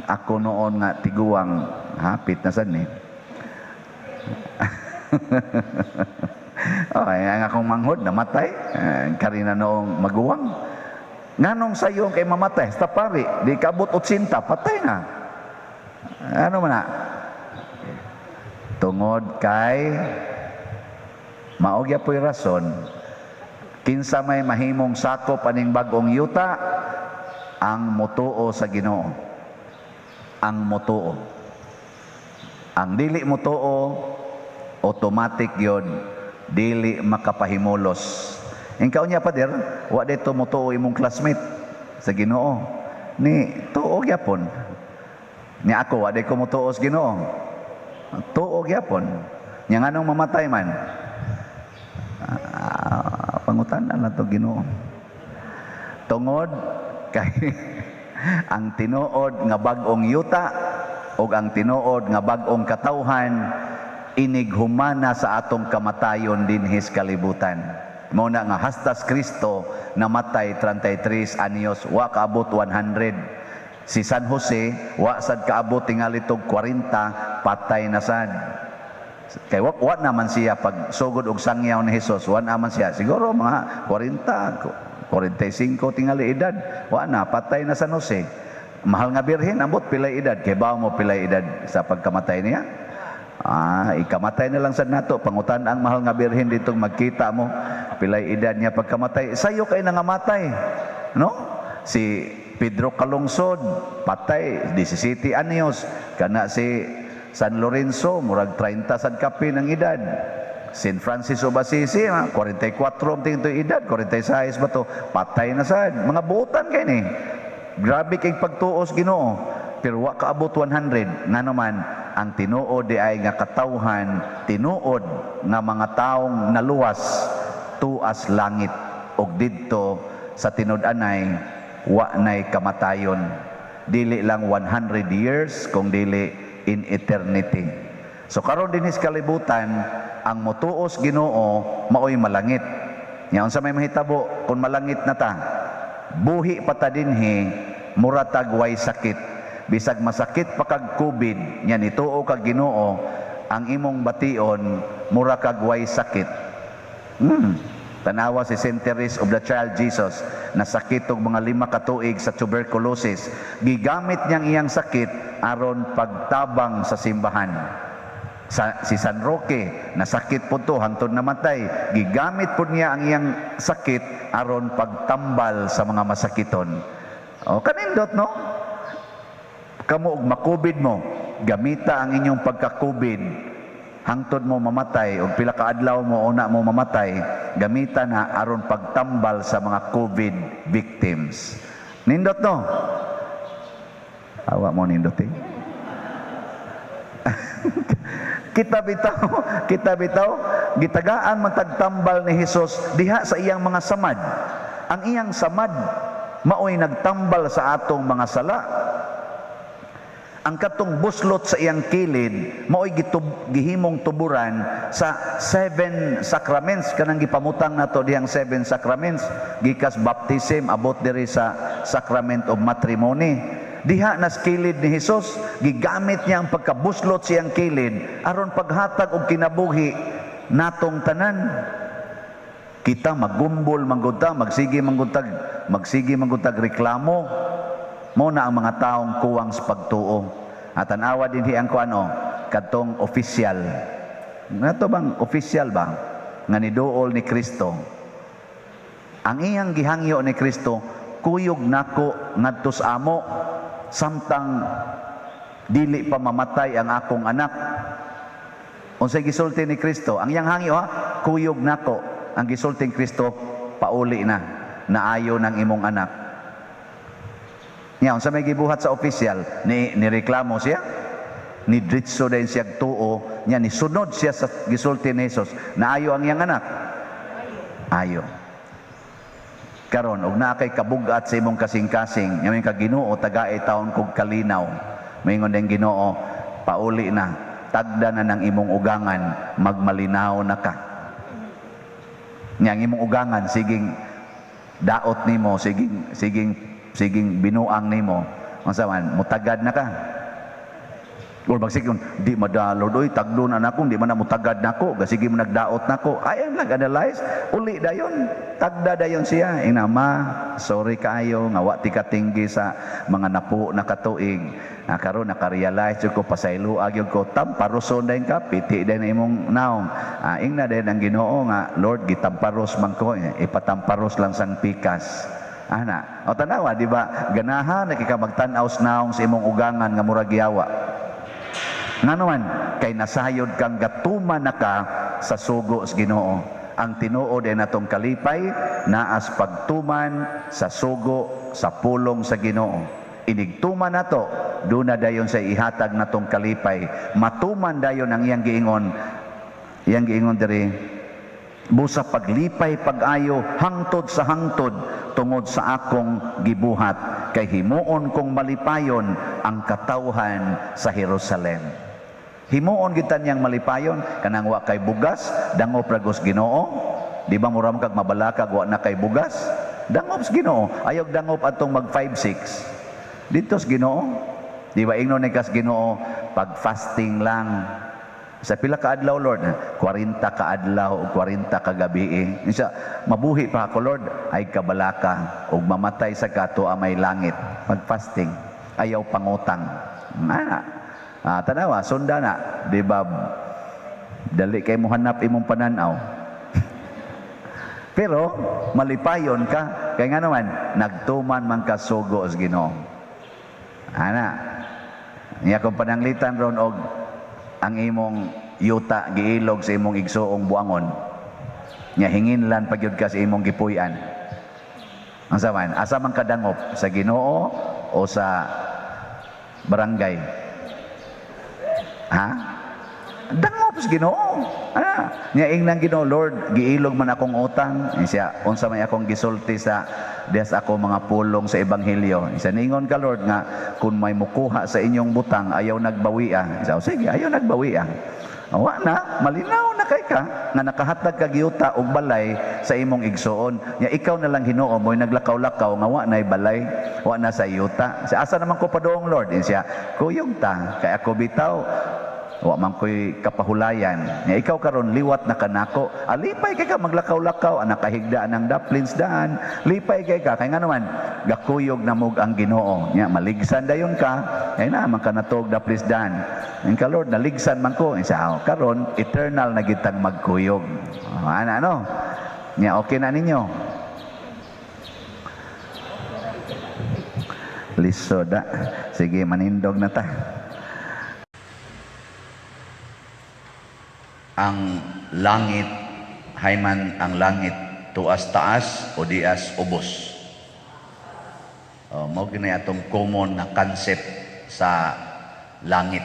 Ako noon nga tiguang hapit na sad ni. Okay, ang akong manghod namatay, karina noong maguwang. Nganong sayo kay mamatay, sa pari, di kabot 80, patay na. Ano man na? Tungod kay maogya po'y rason, kinsa may mahimong sakop aning bag-ong yuta, ang mutuo sa Ginoo. Ang mutuo. Ang dili mutuo, automatic yun, dili makapahimulos. Ikaw niya, Pader, wa dito mutuo imong classmate sa Ginoo. Ni tuo gyapon. Ni ako, wa dito mutuo sa Ginoo. Tuo gyapon. Nya nganong mamatay man. Pangutanan na to Ginoo. Tungod kay ang tinuod nga bag-ong yuta o ang tinuod nga bag-ong katawhan inighumana sa atong kamatayon dinhis kalibutan. Muna nga hastas Kristo namatay 33 anyos, wa kaabot 100. Si San Jose, wa sad kaabot tingali tog 40, patay na sad. Kay wa naman siya pag sugod og sangyaw ni Hesus, wa naman siya. Siguro mga 40, 45 tingali edad, wa na, patay na San Jose. Mahal nga birhen, ambot pilay edad. Kay bawo mo pilay edad sa pagkamatay niya? Ikamatay na lang sad nato. Pangutan ang mahal nga birhen dito magkita mo pilay edad niya pagkamatay. Sayo kay nangamatay, no? Si Pedro Calungsod, patay 17 anyos. Kana si San Lorenzo, murag 30 sad kapin ang edad. St. Francis of Assisi, 44 tingto edad, 46 ba to? Patay na sad. Mga buotan kay ni. Grabe kay pagtuos Ginoo. Pero wa kaabot 100. Nga naman, ang tinuod di ay nga katawhan, tinuod nga mga taong naluwas tuas langit og didto sa tinud-anay wa nay kamatayon. Dili lang 100 years kung dili in eternity. So karon dinis kalibutan ang motuos Ginoo maoy malangit. Nya unsa may mahitabo kung malangit na ta? Buhi pa ta dinhi muratag way sakit. Bisag masakit pa kag COVID, nya nituo kag Ginoo ang imong bation mura kag way sakit. Tanawa si St. Teresa of the Child Jesus na sakit og mga 5 katuig sa tuberculosis. Gigamit niyang iyang sakit aron pagtabang sa simbahan. Si San Roque na sakit po to hangtod namatay. Gigamit po niya ang iyang sakit aron pagtambal sa mga masakiton. O kanindot no? Kamo og makubid mo, gamita ang inyong pagka-COVID. Hangtod mo mamatay o pila ka adlaw mo una mo mamatay, gamitan na aron pagtambal sa mga COVID victims. Nindot no? Awa mo nindot eh. kita bitaw gitagaan matagtambal ni Hesus diha sa iyang mga samad. Ang iyang samad maoy nagtambal sa atong mga sala. Ang katong buslot sa iyang kilid maoy gihimong tuburan sa 7 sacraments, kanang gipamutang nato dihang 7 sacraments gikas baptism abot diri sa sacrament of matrimony. Diha na sa kilid ni Hesus, gigamit niya ang pagkabuslot sa iyang kilid aron paghatag og kinabuhi natong tanan. Kita magumbol manggutag, magsige manggutag reklamo. Mo na ang mga taong kuwang sa pagtuo. At tanawa din hiyang kuano, katong opisyal. Nato bang opisyal ba? Nga niduol ni Kristo. Ang iyang gihangyo ni Kristo, kuyog nako ngadto sa amo, samtang dili pa mamatay ang akong anak. Unsay gisulti ni Kristo? Ang iyang hangyo kuyog nako. Ang gisulti ni Kristo, pauli na, naayo ng imong anak. Nya, unsa may gibuhat sa opisyal, nireklamo siya, ni dritso din siya tuo, nya ni sunod siya sa gisulti ni Jesus, naayo ang iyang anak. Ayo. Karon og naa kay kabugat sa imong kasing-kasing, nya may Ginoo tagaay taon kog kalinaw. Moingon den Ginoo, pauli na, tagda na ng imong ugangan, magmalinaw na ka. Nya ang imong ugangan siging daot nimo, siging binuang nimo, unsa man mutagad na ka. Or magsigon di madalo doy tagdo na nako, di man na mutagad nako, gasige mo nagdaot nako. I am nag-analyze, uli dayon, tagda dayon siya. Inama, sorry kaayo nga wa ti katinggi sa mga napo na katuig. Karon naka-realize ko pasaylo agyod ko tamparoson dayon ka, piti dayon imong naong. Ingna dayon ang Ginoo nga Lord gitamparos man ko, ipatamparos lang sang pikas. Ana, o tanawa di ba ganahan nakikamagtan-aw naong sa imong ugangan nga murag yawa. Nganoman kay nasayod kang gatuman na ka sa sugo sa Ginoo. Ang tinuod ay natong kalipay naas pagtuman sa sugo sa pulong sa Ginoo. Inigtuman nato duna dayon sa ihatag natong kalipay. Matuman dayon ang iyang giingon. Iyang giingon diri busa paglipay pag-ayo hangtod sa hangtod tungod sa akong gibuhat kay himuon kong malipayon ang katawhan sa Jerusalem. Himuon kita niyang malipayon kanang wa kay bugas dangop ragos Ginoo. Di ba muram kag mabalakag wa na kay bugas? Dangop sa Ginoo. Ayog dangop atong mag 5-6. Dito sa Ginoo. Di ba ingnon ni kas Ginoo pag fasting lang. Sa pila ka adlaw Lord, 40 ka adlaw o 40 ka gabi. Isa mabuhi pa ako Lord, ay kabalaka ug mamatay sa kato amay langit. Pag-fasting, ayaw pangutang. Tanawa, sunda na, di ba? Dali kay mo hanap imong pananaw. Pero malipayon ka, kay nga naman nagtuman man ka sugo sa Ginoo. Niya kung pananglitan ron og ang imong yuta giilog sa imong igsuong buangon, nya hinginlan pagyud ka sa imong gipuy-an. Ang saman, asa man kadangop sa Ginoo o sa barangay? Dangop sa Ginoo. Nya ingnan Ginoo, Lord, giilog man akong utang. Siya, unsa may akong gisulti sa des ako mga pulong sa ebanghelyo. Isa ningon ka Lord nga kung may mukuha sa inyong butang ayaw nagbawi. Isa, sige, ayaw nagbawi. Awa na, malinaw na kay ka nga nakahatag ka giyuta og balay sa imong igsuon. Nya ikaw na lang Ginoo mo'y naglakaw-lakaw nga wa nay balay, wa na sa yuta. Sa asa naman ko paduong Lord? Siya, kuyog ta kay ako bitaw wa man ko'y kapahulayan. Nya ikaw karon liwat na kanako. Alipay kay ka maglakaw-lakaw, nakahigdaan ng daplins daan. Lipay kay ka kay nga naman gakuyog na mog ang Ginoo. Nya maligsan dayon ka, ay na man kanatog daplins daan. Ing ka Lord naligsan man ko. Isa karon eternal na gitang magkuyog. Ano? Nya okay na ninyo. Lisoda. Sige manindog na ta. Ang langit, hayman ang langit, tuas taas o dias ubos. Mao gini atong common na concept sa langit,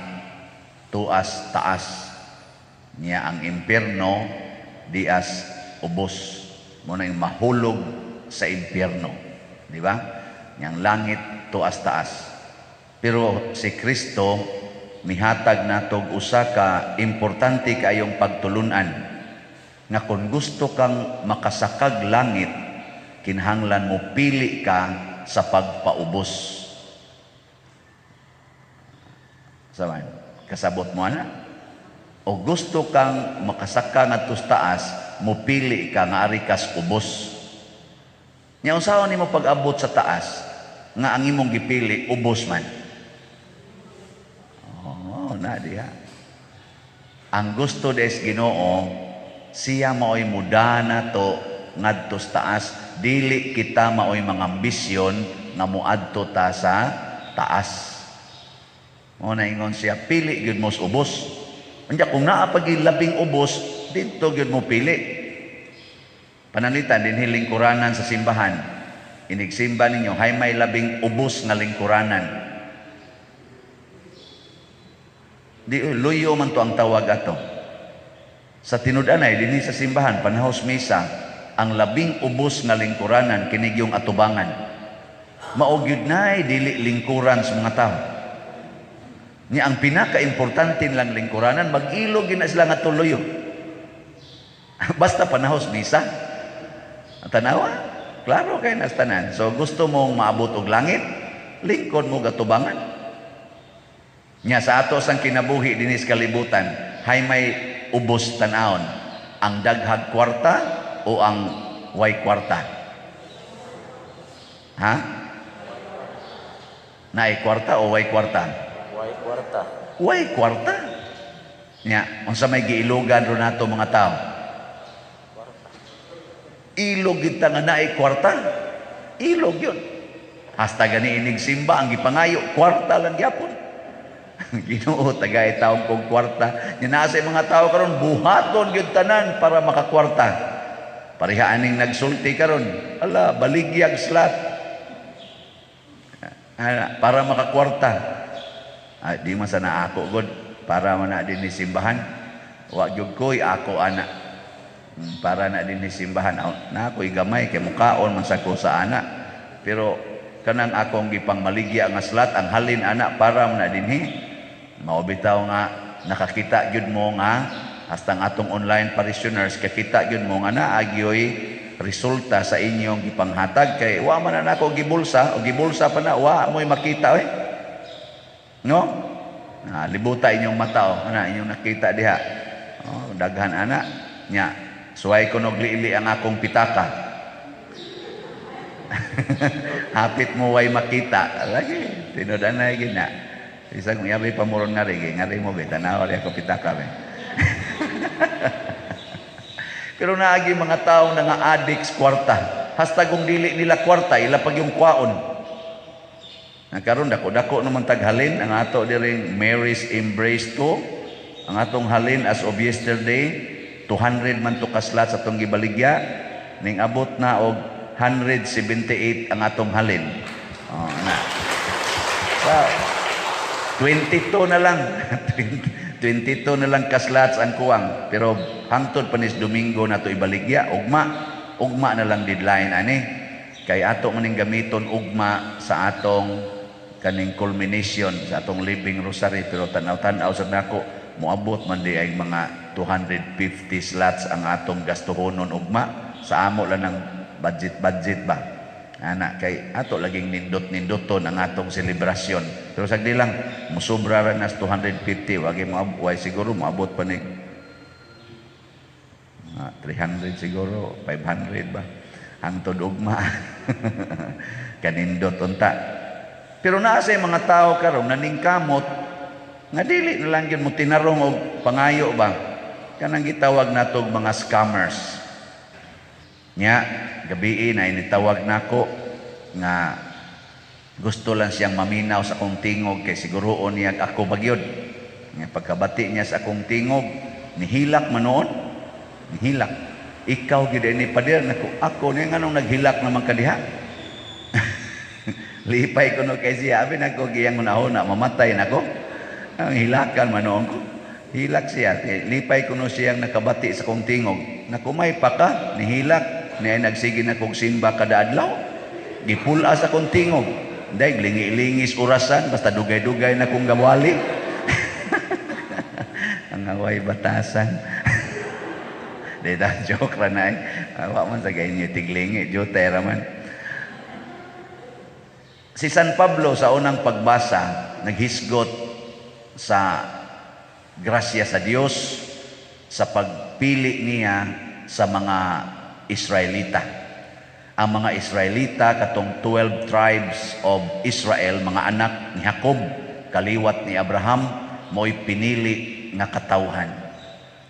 tuas taas. Niya ang impierno, dias ubos. Mo na yung mahulog sa impyerno. Di ba? Yang langit tuas taas. Pero si Kristo mihatag natog usa ka importante kayong pagtulunan nga kung gusto kang makasakag langit, kinahanglan mo pili ka sa pagpaubos. Saman, kasabot mo ana? O gusto kang makasaka ngadto sa taas, mo pili ka nga ari kas ubos. Nya usahaw nimo pag-abot sa taas nga ang imong gipili ubos man. Oh, na diha. Ang gusto des Ginoo, siya maoy mudana to ngadto sa taas, dili kita maoy mga ambisyon nga muadto ta sa taas. Mo na ingon siya, pili gyud mo sa ubos. Unya kung naa pag labing ubos, dito gyud mo pili. Panalitan din lingkuranan sa simbahan. Inigsimba ninyo, hay may labing ubos nga lingkuranan. Di luyo man to ang tawag ato. Sa tinud-anay dinhi sa simbahan panahos misa, ang labing ubos nga lingkuranan kinig yung atubangan. Mao gyud nay dili lingkuran sa mga tao. Ni ang pinaka-importante lang lingkuranan, mag-ilog yun na sila nga tuloyo. Basta panahos misa. Tanawa, klaro kay nas tanan. So gusto mong maabot og langit, lingkod mo gatubangan. Nya sa ato sang kinabuhi dinis kalibutan, hay may ubos tan-aon, ang daghag kwarta o ang way kwarta. Ha? Naay kwarta o way kwarta? Way kwarta. Way kwarta. Nya, unsa may giilogan ro nato mga tao? Ilog kita nga naay kwarta. Ilog yun. Hasta gani inig simba ang gipangayo, kwarta lang gyapon. Ginoo tagay taong kong kwarta. Nasa mga tao karon buhaton gyud tanan para makakwarta. Pareha aning nagsulti karon. Ala, baligyag slat. Para makakwarta. Di man sana ako god para man na din ni simbahan. Wa gyud koy ako ana. Para na din ni simbahan na ako'y gamay kay mukaon man sa ko sa ana, pero kanang akong gipang maligya nga slat ang halin ana para man na dinhi mao bitaw nga nakakita gyud mo nga hasta ang atong online parishioners kakita gyud mo nga naagyoy resulta sa inyong gipanghatag kay wa man na ako gibulsa o gibulsa pa na wa mo'y makita no libuta inyong mata ana inyong nakita diha daghan ana nya. Suway ko noglili ang akong pitaka. Hapit mo way makita. Lagi, tinudanay gina. Isa kong yabi pamuron nga rin. Nga rin mo, tanaw rin ako pitaka. Pero naagi mga tao na nga addicts kwarta. Hasta kung dili nila kwarta, ilapag yung kwaon. Nagkaroon, dako-dako naman taghalin. Ang ato diring Mary's Embrace to. Ang atong halin as of yesterday, 200 man to kaslat sa atong gibaligya, ning abot na og 178 ang atong halin. Na. So, 22 na lang. 22 na lang kaslats ang kuwang. Pero hangtod panis Domingo na to ibaligya, ugma na lang deadline ani. Kay ato maning gamiton ugma sa atong kaning culmination sa atong living rosary, pero tanaw-tanaw sa nako moabot man di ay mga 250 slots ang atong gastuhonon ugma sa amo lang ng budget ba ana kay ato laging nindot-nindoton ang atong selebrasyon, pero sagdi lang musubra ra nas 250 wagi mo way siguro moabot pa ni 300 siguro 500 ba hangtod ugma kanindot unta. Pero naa sa mga tao karon naningkamot nga dili na lang gyud mo tinarong og pangayo ba kanang gitawag natog mga scammers. Nya gabi na initawag nako nga gusto lang siyang maminaw sa akong tingog kay siguroon niya ako bagyod. Nga pagkabati niya sa akong tingog, nihilak man noon. Nihilak. Ikaw gyud ni pader nako ako ni nganong naghilak naman kadiha. Lipay ko no kay siya abi nako giyang unahon na mamatay nako. Ang hilakan man noon ko. Hilak siya. Lipay kuno siyang nakabati sa kong tingog. Nakumay pa ka, nihilak. Niya nagsige na kong simba kada adlaw. Gipula sa kong tingog. Dahil lingi-lingis orasan, basta dugay-dugay na kong gawali. Ang away batasan. Dito, joke ra na eh. Awa man sa ganyan, tiglingi, jotera man. Si San Pablo sa unang pagbasa, naghisgot sa grasya sa Diyos sa pagpili niya sa mga Israelita. Ang mga Israelita, katong 12 tribes of Israel, mga anak ni Jacob, kaliwat ni Abraham, mo'y pinili nga katawhan.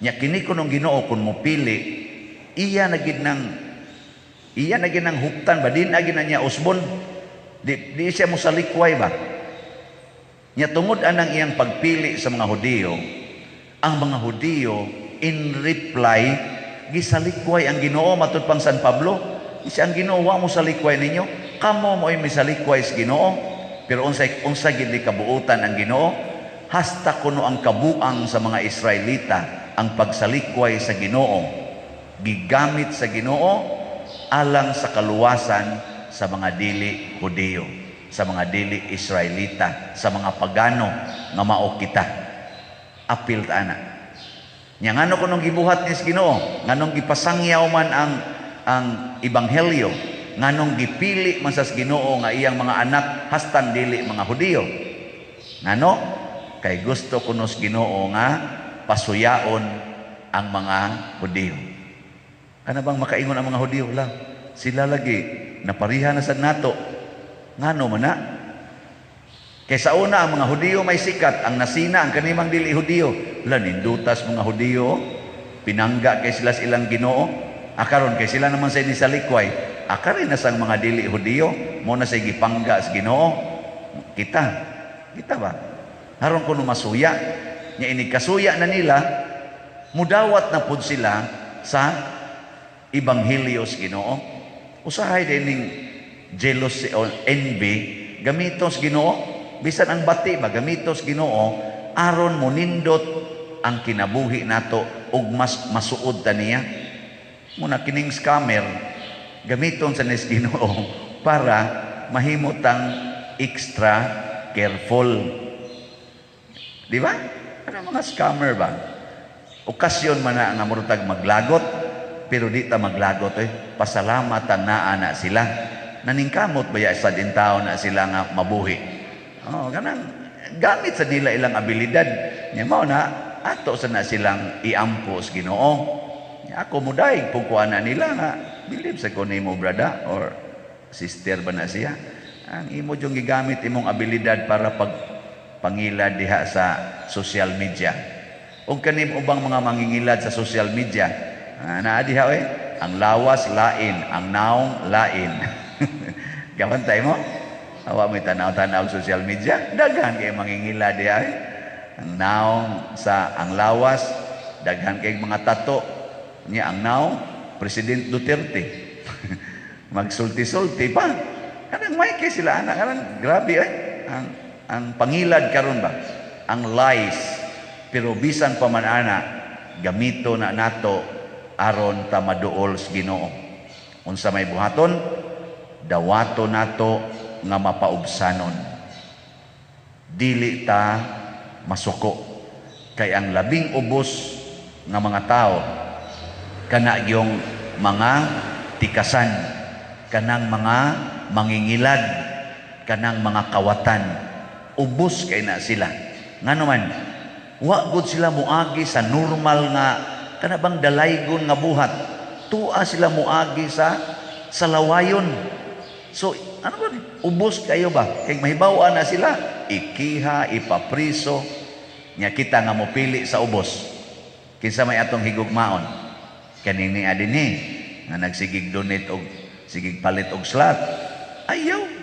Nya kini ko nung Ginoo kung mo pili, iya na gid nang huptan ba din agi na niya usbon. Di siya mo salikway ba? Nya tungod anang iyang pagpili sa mga Hudiyo, ang mga Hudiyo in reply gisalikway ang Ginoo matud pang San Pablo. Isa ang Ginoo wa mo salikway ninyo, kamo mo'y misalikway sa Ginoo. Pero unsa gid ni kabuutan ang Ginoo? Hasta kuno ang kabuang sa mga Israelita ang pagsalikway sa Ginoo, gigamit sa Ginoo alang sa kaluwasan sa mga dili Hudiyo, sa mga dili Israelita, sa mga pagano nga mao kita. Apil ta ana. Nya ngano kunong gibuhat ni Ginoo, nganong gipasangyaw man ang ebanghelyo, nganong gipili man sa Ginoo nga iyang mga anak hastan dili mga Hudiyo. Ngano? Kay gusto kuno sa Ginoo nga pasuyaon ang mga Hudiyo. Ano bang makaingon ang mga Hudiyo? Sila lagi naparihan na sa nato. Ngano man na? Kaysa una ang mga Hudiyo may sikat, ang nasina ang kanimang dili Hudiyo. Nindutas mga Hudiyo, pinangga kay sila ilang Ginoo. Akaron kay sila naman sa inisalikway. Akarin na sang mga dili Hudiyo, mo na sa gipangga sa Ginoo. Kita ba? Haron kuno masuya. Nya ini kasuya na nila, mudawat na pud sila sa ebanghelyo sa Ginoo. Usahay dining jealousy or envy gamiton sa Ginoo, bisan ang bati ba gamiton sa Ginoo aron monindot ang kinabuhi nato ug mas masuod ta niya. Muna kining scammer gamiton sa Ginoo para mahimutang extra careful. Di ba? Ano mga scammer ba? Okasyon man na nga murutag maglagot, pero di ta maglagot pasalamatan na sila. Naningkamot ba ya sa din tao na sila nga mabuhi. Ganang gamit sa nila ilang abilidad. Nya mao na ato sa na silang iampo sa Ginoo. Nya ako muday pugkuan na nila nga believe sa ko nimo brada or sister ba na siya. Ang imo jung gigamit imong abilidad para pangilad diha sa social media. Ug kanim ubang mga mangingilad sa social media, naa diha ang lawas lain, ang naong lain. Gawantay mo? Awa mo tanaw-tanaw social media, daghan kay mangingilad diha. Ang naong sa ang lawas, daghan kay mga tato niya ang naong President Duterte. Magsulti-sulti pa. Kanang may kay sila anak kanang grabe ang pangilad karon ba, ang lies, pero bisan pa man ana gamito na nato aron ta maduol sa Ginoo. Unsa may buhaton, dawato nato nga mapaubsanon, dili ta masuko. Kay ang labing ubos nga mga tao kana gyung mga tikasan, kanang mga mangingilad, kanang mga kawatan. Ubos kay na sila. Ngano man, wa gud sila muagi sa normal nga kana bang dalaygon nga buhat. Tua sila muagi sa lawayon. So, ano ba? Ubos kayo ba? Kay mahibaw na sila, ikiha, ipapriso. Nya kita nga mopili sa ubos. Kinsa may atong higugmaon? Kanini adini nga nagsigig donate og sigig palit og slot. Ayaw.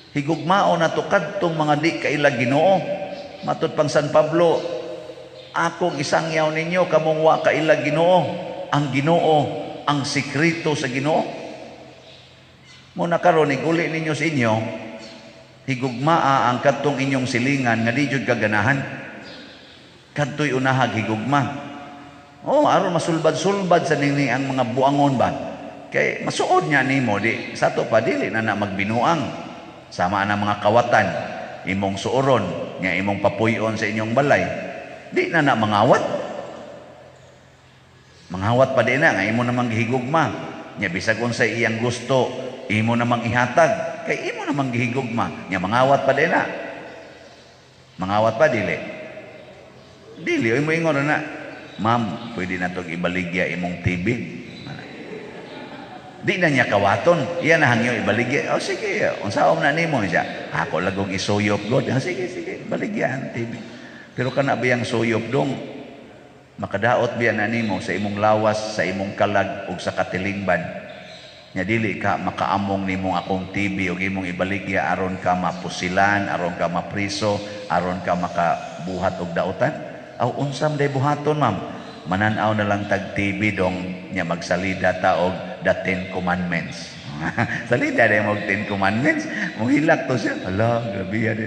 Higugmao na to kadtong mga di kaila Ginoo. Matud pang San Pablo, akong isangyaw ninyo kamong wa kaila Ginoo. Ang Ginoo, ang sikreto sa Ginoo. Muna karon iguli ninyo sa inyo, higugmaa ang kadtong inyong silingan nga di jud kaganahan. kadtoy unahag higugma. Aron masulbad-sulbad sa nini ang mga buangon ba. Kay masuod niya nimo di sa to pa dili na magbinuang. Sama na mga kawatan, imong suoron, nga imong papuyon sa inyong balay. Di na mangawat. Mangawat pa din na nga imo namang gihigugma. Nya bisag unsay iyang gusto, imo namang ihatag. Kay imo namang gihigugma. Nya mangawat pa din na. Mangawat pa dili. Dili imo ingon na, ma'am, pwede na itong ibaligya imong TV. Di na niya kawaton. Iyan na hangyo ibaligya. Sige, unsaon na nimo siya. Ako lagong isuyop god. Sige, baligya ang TV. Pero kana biyang suyop dong, makadaot biya na nimo sa imong lawas, sa imong kalag, ug sa katilingban. Nya dili ka makaamong nimo akong TV ug imong ibaligya aron ka mapusilan, aron ka mapriso, aron ka makabuhat og dautan. Aw unsam day buhaton, ma'am? Mananaw na lang tag TV dong nya magsalida ta og the 10 commandments. Salida day mo 10 commandments, mohilak to siya. Ala, grabe yan.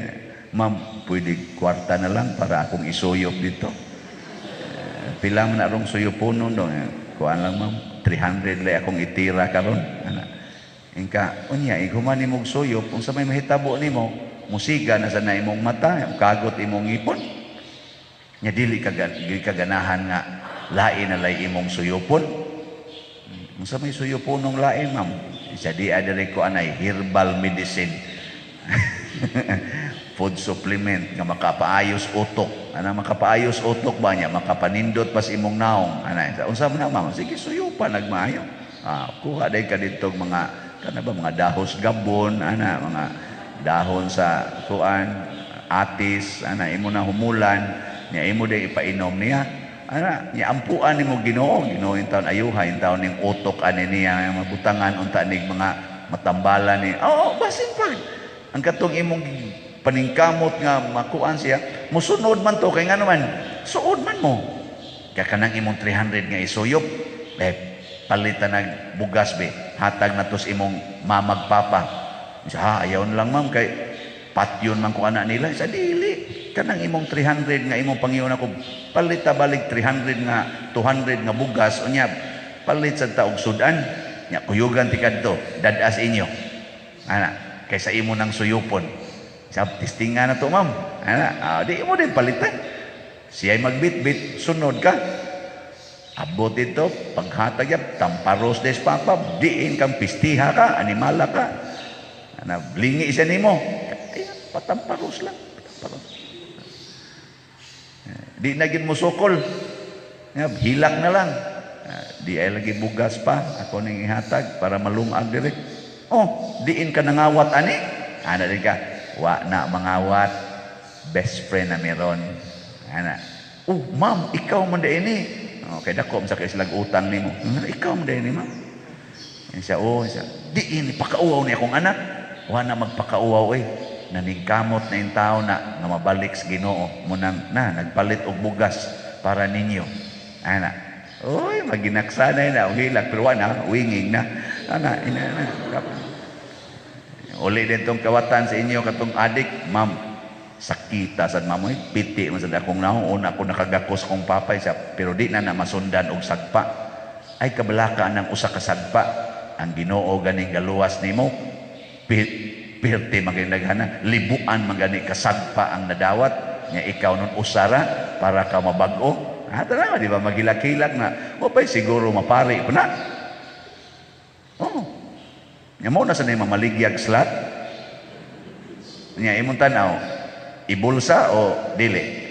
Ma'am, pwede kwarta na lang para akong isuyop dito. Pila man arong suyuponon dong. Kuan lang, ma'am. 300 lay akong itira karon. Ingka, unya, iguman nimong suyop, kung sa may mahitabo nimo, musiga na sa na imong mata, kagot imong ipon. Nya dili kaganahan nga lain na lay imong suyupon. Kung sa may suyuponong lain, ma'am, isa di adere ko anay herbal medicine. Food supplement nga makapaayos utok. Makapaayos utok ba niya? Makapanindot pas imong naong. Unsa man na, ma'am? Sige, suyupan nagmaayo. Kuha day ka dito mga mga dahos gabon, mga dahon sa kuan, atis, imo na humulan. Nya imo day ipainom niya. Nya ampuan nimo Ginoo in taon ayuha, in taon ning utok ani niya mabutangan unta nig mga matambalan ni. Basin pa. Ang katong imong paningkamot nga makuan siya, musunod man to kay nga naman suod man mo. Kaya kanang imong 300 nga isuyop, palitan ng bugas be, hatag na tos imong mamagpapa. Siya, ayaw na lang, ma'am, kay patyon man ko anak nila. Sa dili, kanang imong 300 nga imong Panginoon ako, palita balik 300 nga 200 nga bugas, o niya, palit sa taog sudan, niya, kuyugan tikad to, dadas inyo. Kaysa imo ng suyupon. Sa testingan na to, ma'am. Di mo din palitan. Siya'y magbit-bit, sunod ka. Abot ito, paghatag yan, tamparos des papa, diin kang pistiha ka, animala ka. Blingi isa nimo. Patamparos lang. Patamparos. Di naging musukol. Hilak na lang. Di ay lagi bugas pa. Ako nang ihatag para malungag direk. Diin ka nangawat ani. Din ka. Wa na mangawat. Best friend na meron. Ma'am, ikaw man da ini. Kaya dako sa kaya silang utang ni mo. Ikaw man da ini, ma'am. Siya, diin, pakauaw ni akong anak. Wa na magpakauaw naningkamot na yung tao na mabalik sa Ginoo. Munang nagpalit og bugas para ninyo. Maginaksanay na, hilak, pero winging na. Uli din tong kawatan sa inyo, katong adik, ma'am, sakita sa mamoy, piti man sa akong naong, una ako nakagakos kong papay siya, pero di na masundan og sagpa. Ay kabalaka ng usa ka sagpa, ang Ginoo ganing galuwas nimo, pirti magindaghana, libuan magani kasagpa ang nadawat, nya ikaw nun usara para ka mabag-o. Tara, di ba magilak-hilak na, pa'y siguro mapari pa na. Nya mo na sa na mamaligyag slat. Nya imong tanaw, ibulsa o dili?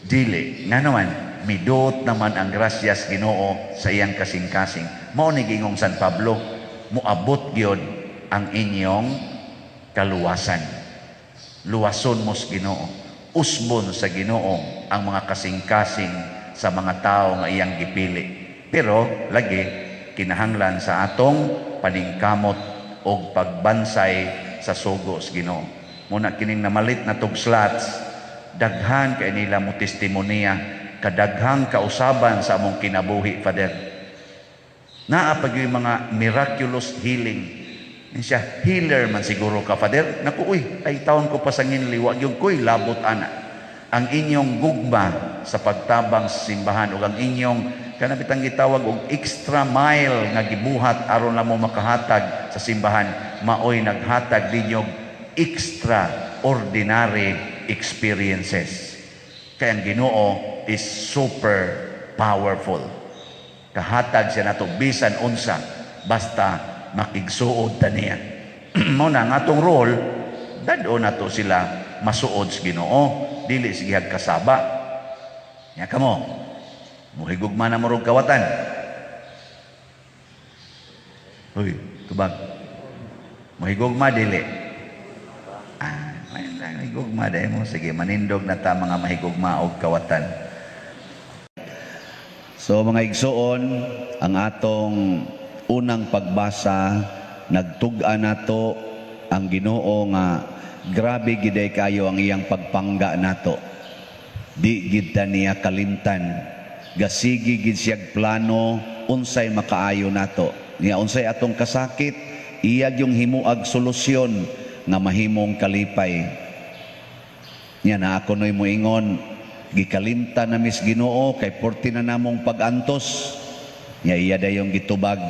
Dili. Nga naman, midot naman ang grasyas Ginoo sa iyang kasing-kasing. Mao ni gingong San Pablo, muabot gyud ang inyong kaluwasan. Luwason mo sa Ginoo. Usbon sa Ginoo ang mga kasing-kasing sa mga tao nga iyang gipili. Pero lagi kinahanglan sa atong paningkamot o pagbansay sa sugo sa Ginoo. Muna kining namalit na tugslats, daghan kay nila mo testimonya, kadaghang kausaban sa among kinabuhi, Father. Naapag yung mga miraculous healing. Siya, healer man siguro ka, Father. Naku, ay taon ko pa sa nginliwa, yung ko'y labot ana. ang inyong gugma sa pagtabang sa simbahan ug ang inyong kanabitang gitawag og extra mile nga gibuhat aron na mo makahatag sa simbahan maoy naghatag ninyo extraordinary experiences. Kaya ang Ginoo is super powerful. Kahatag siya nato bisan unsa basta makigsuod ta niya. Mao na nga atong role, dado nato sila masuod sa Ginoo, dili sige kasaba. Nya kamo, muhigugma na mo rog kawatan. Hoy, tubag. Mahigugma dili. Mahigugma dahil mo. Sige, manindog na ta mga mahigugma o kawatan. So mga igsoon, ang atong unang pagbasa, nagtug-an nato ang Ginoo nga grabe giday kayo ang iyang pagpangga nato. Di gid ta niya kalimtan. Gasigi gid siyag plano unsay makaayo nato. Niya unsay atong kasakit, iyag yung himuag solusyon nga mahimong kalipay. Niya na ako noy moingon, gikalimtan na mis Ginoo kay porti na namong pagantos. Niya iya dayong gitubag,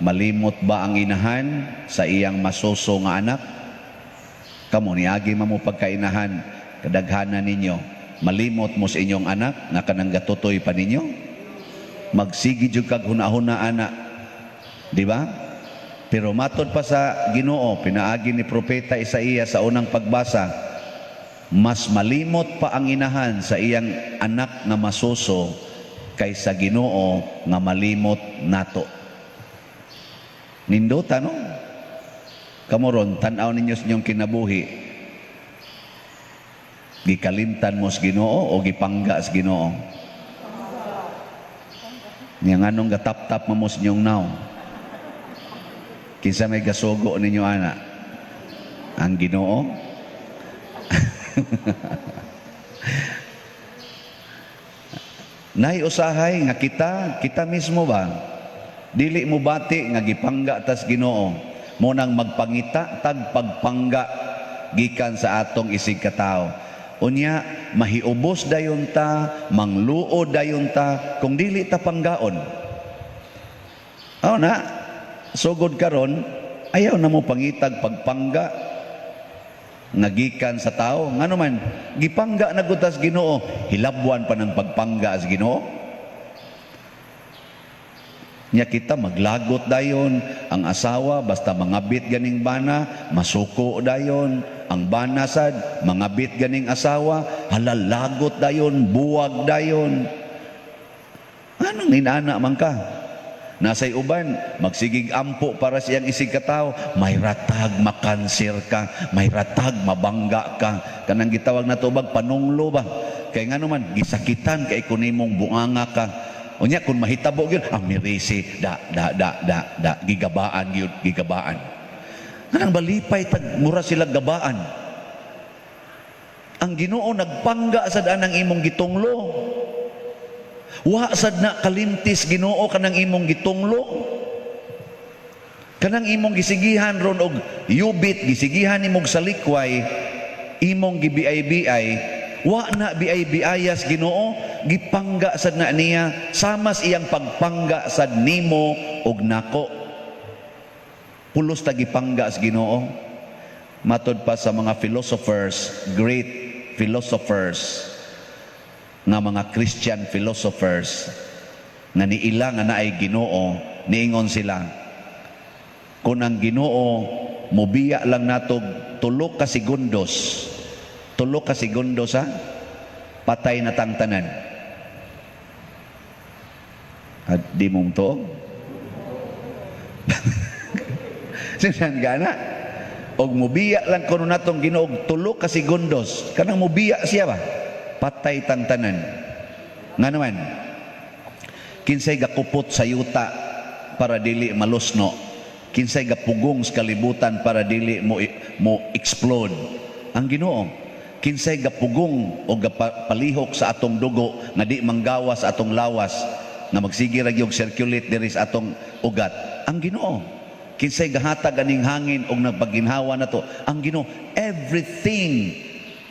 malimot ba ang inahan sa iyang masuso nga anak? Kamo niagi mo pagkainahan, kadaghanan ninyo, malimot mo sa inyong anak na kanang gatutoy pa ninyo? Magsigi jud kag hunahuna anak. Di ba? Pero matod pa sa Ginoo, pinaagi ni Propeta Isaias sa unang pagbasa, mas malimot pa ang inahan sa iyang anak na masuso kaysa Ginoo nga malimot nato. Nindota, no? Kamoron, tanaw ninyo sa inyong kinabuhi. Gikalimtan mo sa Ginoo o gipangga sa Ginoo? Nga nganong gatap-tap mo sa inyong naw? Kinsa may gasugo ninyo ana? Ang Ginoo? Nay usahay nga kita mismo ba? Dili mo bati nga gipangga tas Ginoo. Mo nang magpangita tag pagpangga gikan sa atong isig katao. Unya mahiubos dayon ta, mangluod dayon ta kung dili ta panggaon. Na sugod karon ayaw na mo pangitag pagpangga nagikan sa tao. Ngano man gipangga na gud tas Ginoo, hilabwan pa ng pagpangga sa Ginoo. Nya kita maglagot dayon ang asawa basta mangabit ganing bana, masuko dayon ang bana sad, mangabit ganing asawa, halalagot dayon, buwag dayon. Anong inana man ka? Nasay uban, magsigig ampo para siyang isig katao, may ratag makansir ka, may ratag mabangga ka. Kanang gitawag na tubag panunglo ba? Kaya nga naman, gisakitan kay kunimong bunganga ka. O niya, kung mahitabo yun, mirisi, gigabaan yun, gigabaan. Kanang balipay, mura sila gabaan. Ang Ginoo nagpangga sa daan ng imong gitunglo. Wa sad na kalimtis Ginoo kanang imong gitunglo. Kanang imong gisigihan ron og yubit, gisigihan imong sa likway, imong gibiay-biay, wa na biay-biayas Ginoo, gipangga sad na niya, samas iyang pagpangga sad nimo og nako. Pulos ta gipangga sa Ginoo. Matod pa sa mga philosophers, great philosophers, nga mga Christian philosophers nga niila nga naay Ginoo, niingon sila, kung ang Ginoo mubiya lang nato 3 ka segundos, 3 ka segundos patay na tang tanan. At di mong to sinan gana og mubiya lang kuno natong Ginoo 3 ka segundos, kanang mubiya siya ba? Patay tang tanan. Nga naman, kinsay gakupot sa yuta para dili malusno, kinsay gapugong sa kalibutan para dili mo explode. Ang Ginoo, kinsay gapugong o gapalihok sa atong dugo nga di manggawas sa atong lawas na magsige ra gyud circulate diri sa atong ugat. Ang Ginoo, kinsay gahatag aning hangin og nagpaginhawa nato. Ang Ginoo, everything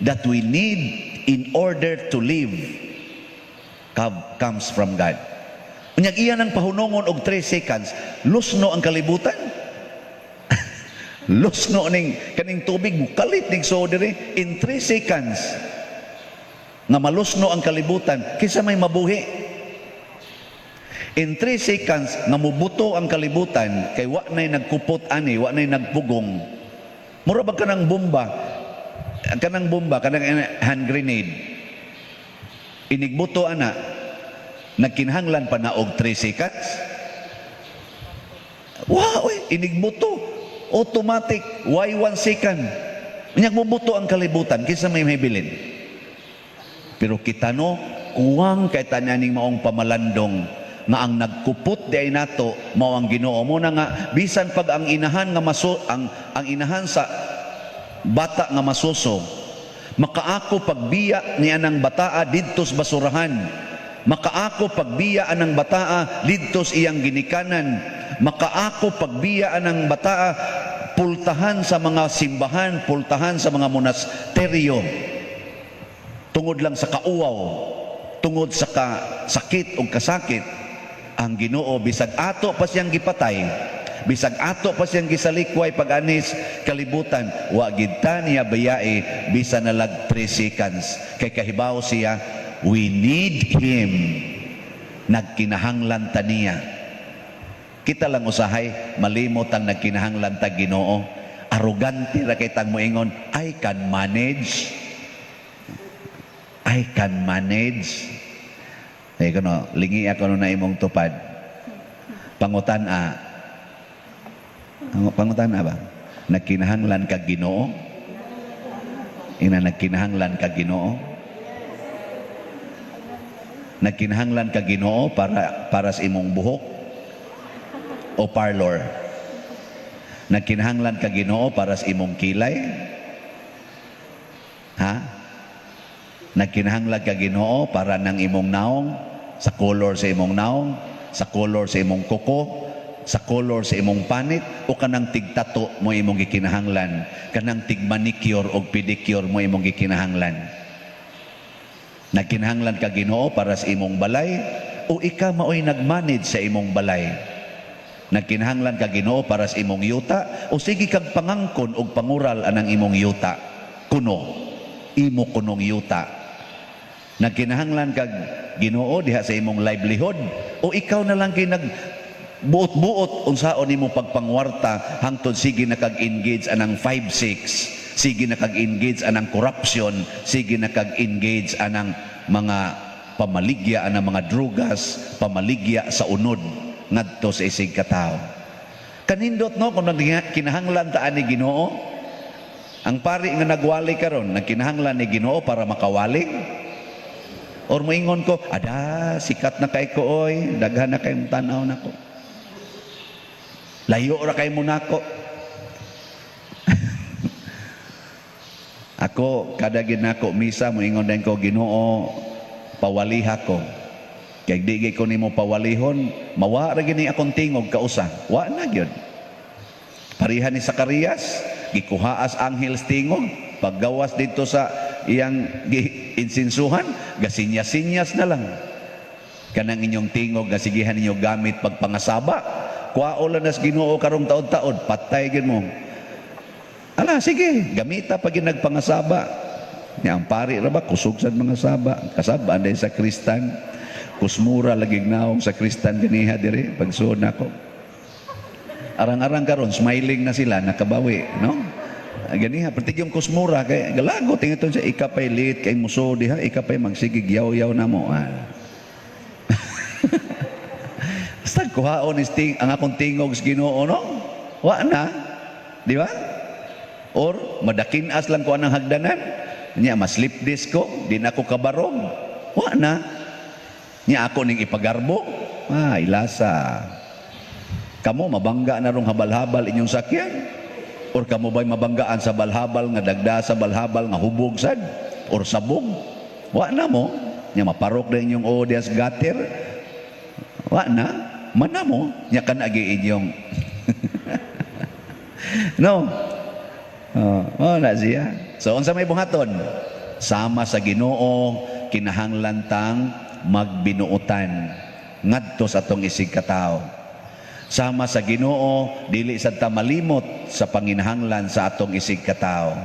that we need in order to live comes from God. Unyag iyan ang pahunongon og 3 seconds, lusno ang kalibutan. Lusno ning kaning tubig mukalit ning sodere in 3 seconds. Nga malusno ang kalibutan, kinsa may mabuhi. In 3 seconds nga mubuto ang kalibutan kay wa nay nagkupot ani, wa nay nagpugong. Mura ba kanang bomba, kanang hand grenade. Inigbuto ana, nagkinahanglan pa na og 3 seconds. Wow, inigbuto, automatic, why 1 second? Unyag mubuto ang kalibutan, kinsa may mahibilin. Pero kita no, kuwang kay tananing maong pamalandong nga ang nagkupot di ay nato mao ang Ginoo mo na nga bisan pag ang inahan nga ang inahan sa bata nga masuso makaako pagbiya niya ng bataa didtos basurahan, makaako pagbiya anang bataa didtos iyang ginikanan, makaako pagbiya anang bataa pultahan sa mga simbahan, pultahan sa mga monasteryo tungod lang sa kauwaw, tungod sa sakit o kasakit. Ang Ginoo bisag ato pa siyang gipatay, bisag ato pa siyang gisalikway pag-anis kalibutan, wa gid ta niya bayai bisan na lag 3 seconds. Kay kahibaw siya, we need Him. Nagkinahanglan ta niya. Kita lang usahay malimot ang nagkinahanglan ta Ginoo. Arrogante ra kay tang moingon, I can manage. I can manage. Ay kuno, lingi ako na imong tupad. Pangutan-a ba? Nagkinahanglan ka Ginoo? Ina nagkinahanglan ka Ginoo? Nagkinahanglan ka Ginoo para sa imong buhok o parlor? Nagkinahanglan ka Ginoo para sa imong kilay? Ha? Nagkinahanglan ka Ginoo para nang imong naong, sa color sa imong naong, sa color sa imong kuko, sa color sa imong panit, o kanang tigtato mo imong gikinahanglan, kanang tigmanicure o pedicure mo imong gikinahanglan. Nagkinahanglan ka Ginoo para sa imong balay, o ika maoy nagmanage sa imong balay. Nagkinahanglan ka Ginoo para sa imong yuta, o sige kag pangangkon og pangural anang imong yuta. Kuno, imo kunong yuta. Nagkinahanglan kag Ginoo diha sa imong livelihood, o ikaw na lang kay buot-buot unsaon nimo pagpangwarta hangtod sige nakag-engage anang 5-6, sige nakag-engage anang corruption, sige nakag-engage anang mga pamaligya anang mga drugas, pamaligya sa unod ngadto sa isig katao. Kanindot no kung kinahanglan ta ani Ginoo, ang pari nga nagwali karon nagkinahanglan ni Ginoo para makawali. Or moingon ko, ada, sikat na kay ko oy, daghan na kay tanaw nako. Layo ra kay mo nako. Ako kada gid nako misa moingon din ko Ginoo, pawaliha ko. Kay di ko nimo pawalihon, mawa ra gini akong tingog kausa. Wa na gyud. Parihan ni Zacarias, gikuhaas anghel tingog, paggawas dito sa iyang insinsuhan, gasinyas-sinyas na lang. Kanang inyong tingog, gasigihan ninyo gamit pagpangasaba. Kuwaola nas Ginoo karong taod-taod, patay gid mo. Ala, sige, gamita pag nagpangasaba. Nga ang pari ra ba, kusog sa mga saba. Kasaba, anday sa Kristan. Kusmura, lagig naong sa Kristan ganiha dire, pagsuod nako. Arang-arang karon, smiling na sila, nakabawi, no? Ganiha, pati yung kusmura, kay galago, tingiton siya, ikapay lit, kay muso diha, ikapay magsigig, yaw-yaw na mo. Basta kuhaon ang akong tingog sa Ginoo, no? Wa na, di ba? Or, madakinas lang ko anang hagdanan, niya, maslip disc ko, di na ako kabarong. Wa na. Niya ako ning ipagarbo, ilasa. Kamo, mabangga na rong habal-habal inyong sakyan. Or kamo ba'y mabanggaan sa balhabal nga dagda sa balhabal nga hubog sad or sabog? Wa na mo. Nya maparok na inyong odias gater. Wa na. Mana mo. Nya kan agi inyong. No. Oh na siya. So unsa may buhaton? sama sa Ginoo kinahanglan tang magbinuotan ngadto sa atong isig katawo. Sama sa Ginoo dili sad ta malimot sa panginahanglan sa atong isig katawo.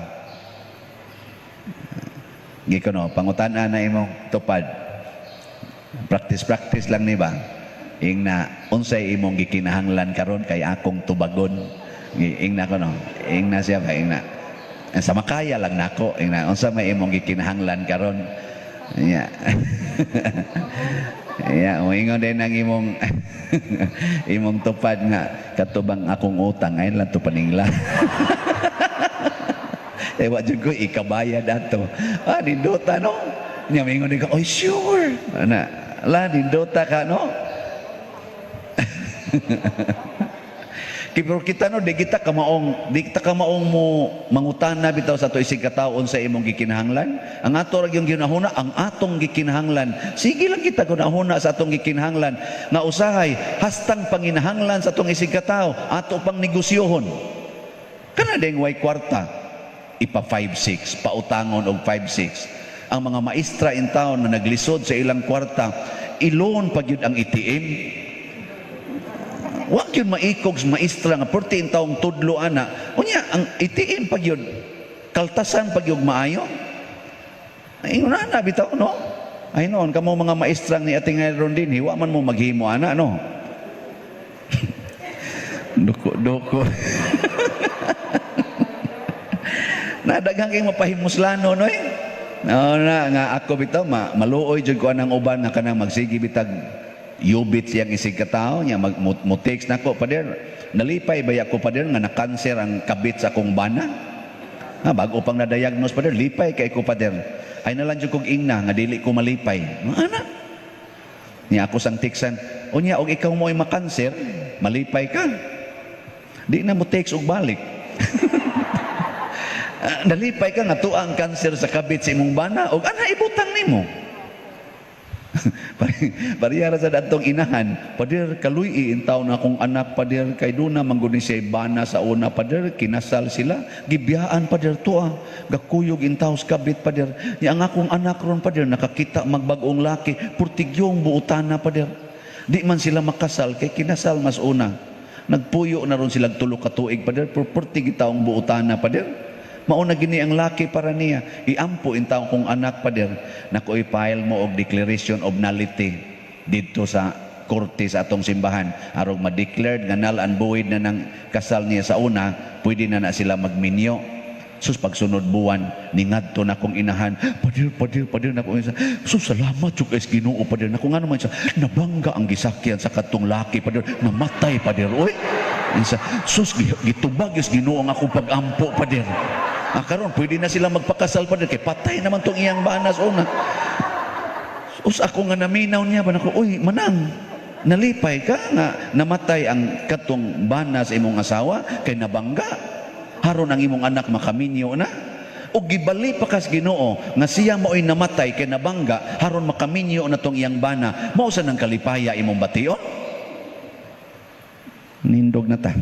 Gikono pangutan-an na imong tupad. Practice lang ni ba? Ingna unsay imong gikinahanglan karon kay akong tubagon. Ingna ko no. Ingna siya ba ingna. Sa makaya lang nako ingna unsa may imong gikinahanglan karon. Ya. Ya, moingon din ang imong imong tupad nga katubang akong utang ay lang to paningla. Wa jud ko ikabayad ato. Nindota no. Nya moingon din ka, "Oh, sure." Ana, la nindota ka no. Pero kita no di kita kamaong mo mangutana bitaw sa to isig kataon sa imong gikinahanglan. Ang ato ra yung ginahuna, ang atong gikinahanglan. Sige lang kita gunahuna sa atong gikinahanglan nga usahay hastang panginahanglan sa atong isig katao ato pang negosyohon. Kana ding way kwarta ipa 5-6 pautangon og 5-6. Ang mga maestra in town na naglisod sa ilang kwarta ilon pagyud ang ATM. Wa gyud maikog sa maestra nga 14 taong tudlo ana. Unya ang ATM pag yun kaltasan pag yun maayo. Ay una na bitaw no. Ay noon kamo mga maestrang ni ating ngayon din wa man mo maghimo ana no. Doko. Nadaghang kay mapahimuslano no eh. No na nga ako bitaw maluoy jud ko anang uban na kanang magsigi bitag yubit siyang isig katao niya mag-text nako pader nalipay baya ko pader nga na-cancer ang kabit sa akong bana bago pang na-diagnose pader lipay kay ko pader ay nalang jud kog ingna nga dili ko malipay ana niya ako sang tiksan unya og ikaw mo'y makanser malipay ka di na mo text og balik nalipay ka nga tuwa ang cancer sa kabit sa imong bana og ana ibutang nimo. Pariyara sa datong inahan, pader kaluy intaw na akong anak pader kay duna mangguni siya bana sa una pader kinasal sila gibiyaan pader tuwa gakuyog intaw sa kabit pader nya ang akong anak ron pader nakakita magbag-ong laki purtigyong buutana pader di man sila makasal kay kinasal mas una nagpuyo na ron sila tulo ka tuig pader purtig taong buutana pader. Mauna gini ang laki para niya iampo intaw kong anak pader nako i-file mo og declaration of nullity didto sa korte sa atong simbahan arog ma-declared nga null and void na ng kasal niya sa una pwede na sila magminyo. Sus pagsunod buwan ningadto na kong inahan pader nako isa sus salamat jud kay Ginoo pader nako ngano man siya nabangga ang gisakyan sa katong laki pader namatay pader oy isa sus gitubag is Ginoo ang akong pagampo pader. Karon pwede na sila magpakasal pader kay patay naman tong iyang banas una. Us ako nga naminaw niya ba nako oy manang nalipay ka nga namatay ang katong banas imong asawa kay nabangga haron ang imong anak makaminyo na og gibali pa kas Ginoo nga siya maoy namatay kay nabangga haron makaminyo na tong iyang bana mao sa nang kalipaya imong bation nindog na ta.